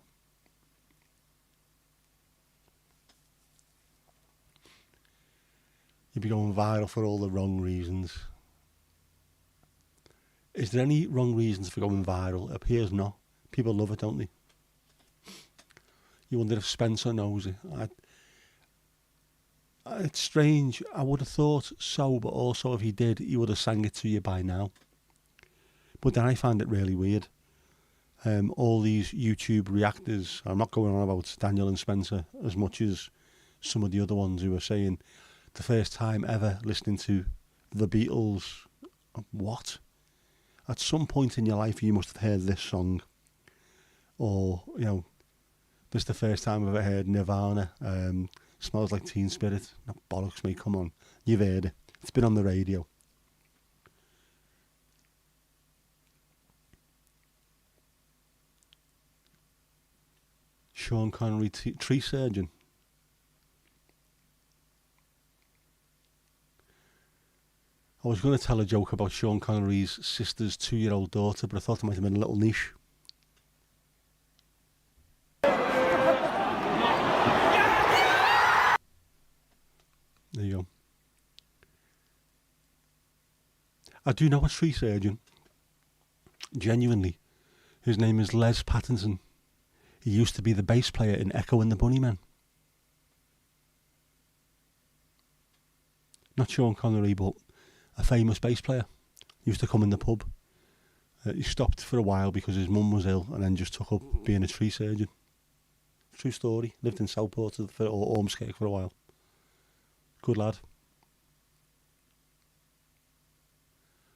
You'd be going viral for all the wrong reasons. Is there any wrong reasons for going viral? It appears not. People love it, don't they? You wonder if Spencer knows it. It's strange. I would have thought so, but also if he did, he would have sang it to you by now. But then I find it really weird. All these YouTube reactors, I'm not going on about Daniel and Spencer as much as some of the other ones who are saying the first time ever listening to the Beatles. What? At some point in your life you must have heard this song. Or, you know, this is the first time I've ever heard Nirvana. Smells Like Teen Spirit. No bollocks, mate, come on. You've heard it. It's been on the radio. Sean Connery, tree surgeon. I was going to tell a joke about Sean Connery's sister's 2-year-old daughter, but I thought it might have been a little niche. There you go. I do know a tree surgeon. Genuinely. His name is Les Pattinson. He used to be the bass player in Echo and the Bunnymen. not Sean Connery, but a famous bass player. He used to come in the pub. He stopped for a while because his mum was ill, and then just took up being a tree surgeon. True story. Lived in Southport or Ormskirk for a while. Good lad.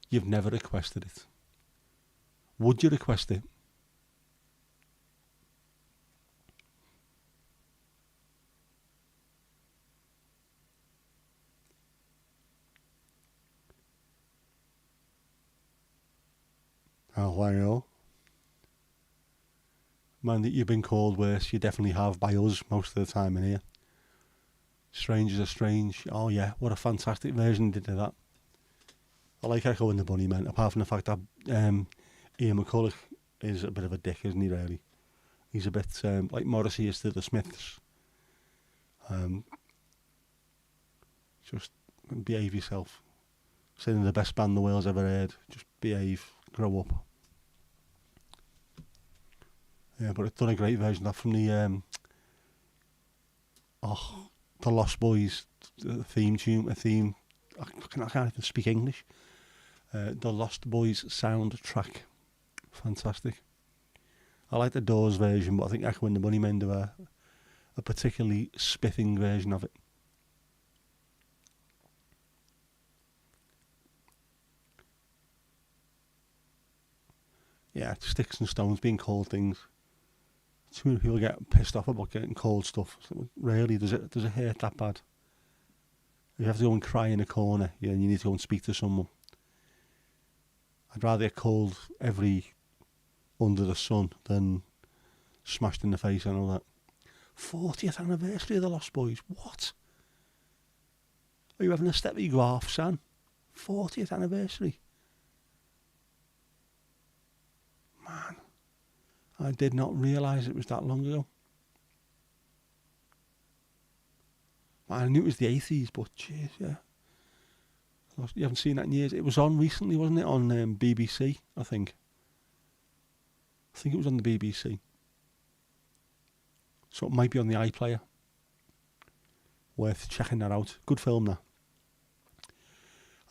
You've never requested it. Would you request it? Oh, I know. Man, that you've been called worse, you definitely have by us most of the time in here. Strangers are strange. Oh yeah, what a fantastic version they did of that. I like Echo and the Bunnymen, apart from the fact that Ian McCulloch is a bit of a dick, isn't he, really? He's a bit like Morrissey is to the Smiths. Just behave yourself. Saying they're the best band the world's ever heard. Just behave, grow up. Yeah, but it's done a great version of that from the the Lost Boys theme tune. I can't even speak English. The Lost Boys soundtrack, fantastic. I like the Doors version, but I think Echo and the Bunnymen do a particularly spiffing version of it. Yeah, sticks and stones being called things. Too many people get pissed off about getting called stuff. So really, does it hurt that bad? You have to go and cry in a corner, yeah, and you need to go and speak to someone. I'd rather get called every under the sun than smashed in the face and all that. 40th anniversary of the Lost Boys. What? Are you having a step of your off, son? 40th anniversary. Man, I did not realise it was that long ago. I knew it was the 80s, but jeez, yeah. You haven't seen that in years. It was on recently, wasn't it? On BBC, I think. I think it was on the BBC. So it might be on the iPlayer. Worth checking that out. Good film,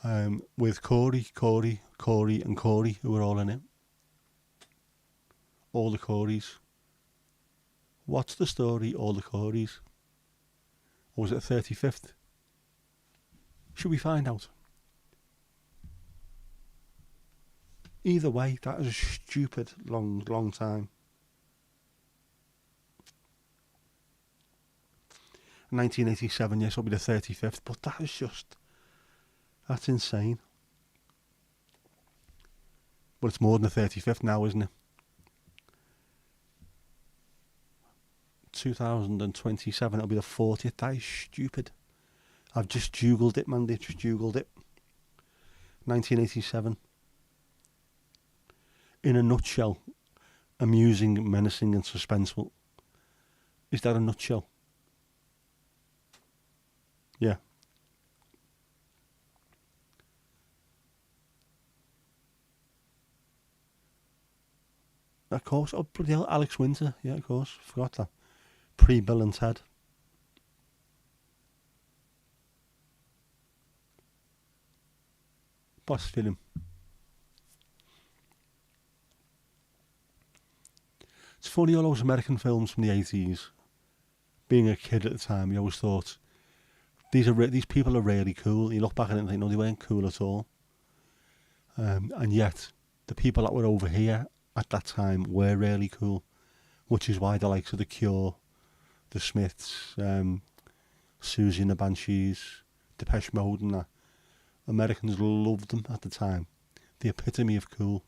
that. With Corey, and Corey, who were all in it. All the Coreys. What's the story, all the Coreys? Or was it 35th? Should we find out? Either way, that is a stupid long time. 1987, yes, it'll be the 35th, but that is just... That's insane. But it's more than the 35th now, isn't it? 2027, it'll be the 40th. That is stupid. I've just Googled it, man. Just Googled it. 1987. In a nutshell, amusing, menacing and suspenseful. Is that a nutshell? Yeah. Of course. Oh, bloody hell, Alex Winter. Yeah, of course. Forgot that. Pre-Bill and Ted. Boss film. It's funny, all those American films from the 80s. Being a kid at the time, you always thought, these people are really cool. You look back at it and think, no, they weren't cool at all. And yet, the people that were over here at that time were really cool. Which is why the likes of The Cure, The Smiths, Susie and the Banshees, Depeche Mode and that, Americans loved them at the time. The epitome of cool.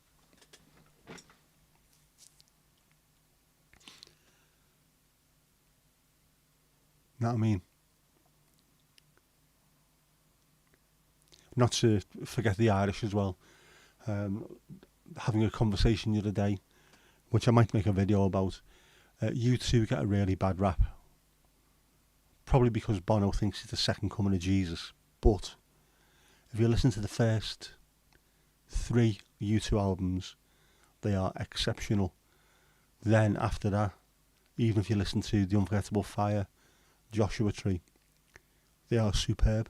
Know what I mean? Not to forget the Irish as well. Having a conversation the other day, which I might make a video about. U2 get a really bad rap. Probably because Bono thinks it's the second coming of Jesus. But if you listen to the first 3 U2 albums, they are exceptional. Then after that, even if you listen to The Unforgettable Fire, Joshua Tree, they are superb.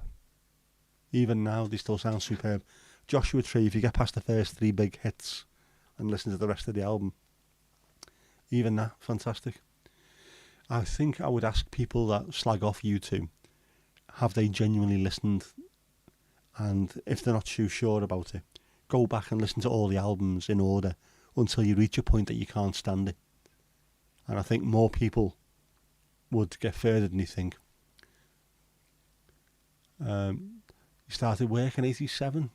Even now, they still sound superb. Joshua Tree, if you get past the first 3 big hits and listen to the rest of the album, even that, fantastic. I think I would ask people that slag off U2, have they genuinely listened? And if they're not too sure about it, go back and listen to all the albums in order until you reach a point that you can't stand it. And I think more people would get further than you think. You started work in 87.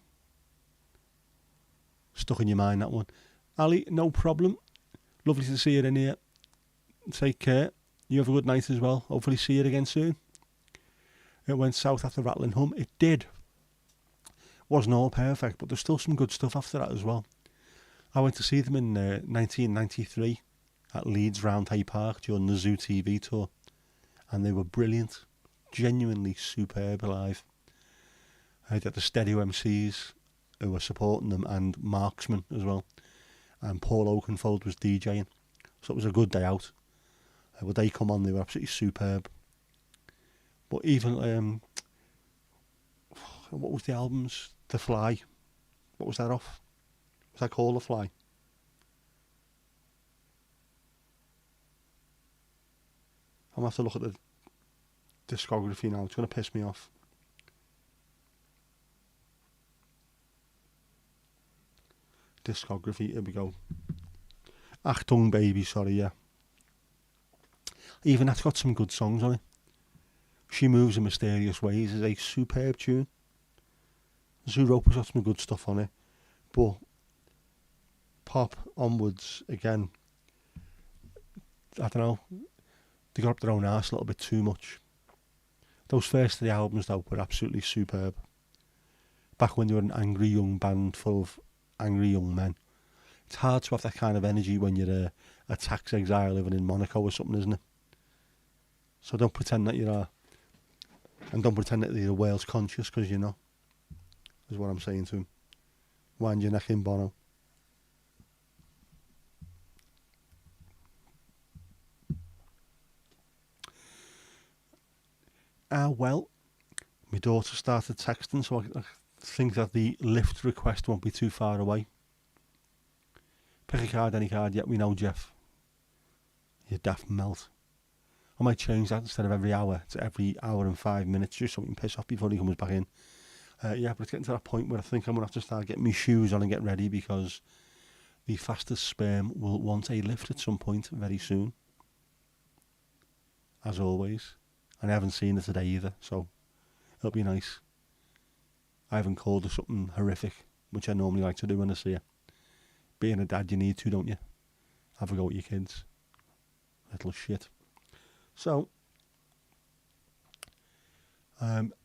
Stuck in your mind, that one. Ali, no problem. Lovely to see you in here. Take care. You have a good night as well. Hopefully see you again soon. It went south after Rattling Hum. It did. Wasn't all perfect, but there's still some good stuff after that as well. I went to see them in 1993 at Leeds Roundhay Park during the Zoo TV tour, and they were brilliant. Genuinely superb live. I had the stereo MCs who were supporting them, and Marksman as well. And Paul Oakenfold was DJing. So it was a good day out. When they come on, they were absolutely superb. But even, what was the albums? The Fly. What was that off? Was that called The Fly? I'm going to have to look at the discography now. It's going to piss me off. Discography, here we go. Achtung Baby, sorry, yeah. Even that's got some good songs on it. She Moves in Mysterious Ways is a superb tune. Zooropa's got some good stuff on it. But pop onwards, again, I don't know, they got up their own arse a little bit too much. Those first 3 albums, though, were absolutely superb. Back when they were an angry young band full of angry young men. It's hard to have that kind of energy when you're a tax exile living in Monaco or something, isn't it? So don't pretend that you are. And don't pretend that you're Wales conscious, because you're not. Is what I'm saying to him. Wind your neck in, Bono. Well, my daughter started texting, so I think that the lift request won't be too far away. Pick a card, any card. Yep, we know, Jeff. You daft melt. I might change that instead of every hour to every hour and 5 minutes, just so we can piss off before he comes back in. Yeah, but it's getting to that point where I think I'm going to have to start getting my shoes on and get ready, because the fastest sperm will want a lift at some point very soon. As always. And I haven't seen it today either, so it'll be nice. I haven't called her something horrific, which I normally like to do when I see her. Being a dad, you need to, don't you? Have a go at your kids. Little shit. So,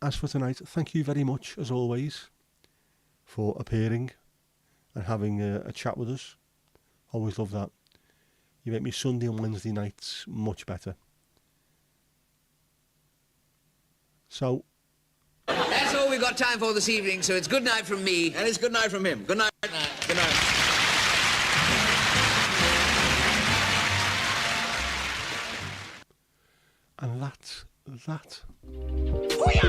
as for tonight, thank you very much, as always, for appearing and having a chat with us. Always love that. You make me Sunday and Wednesday nights much better. So, that's all we've got time for this evening, so it's good night from me. And it's good night from him. Good night. Good night. and that's that. Hoo-yah!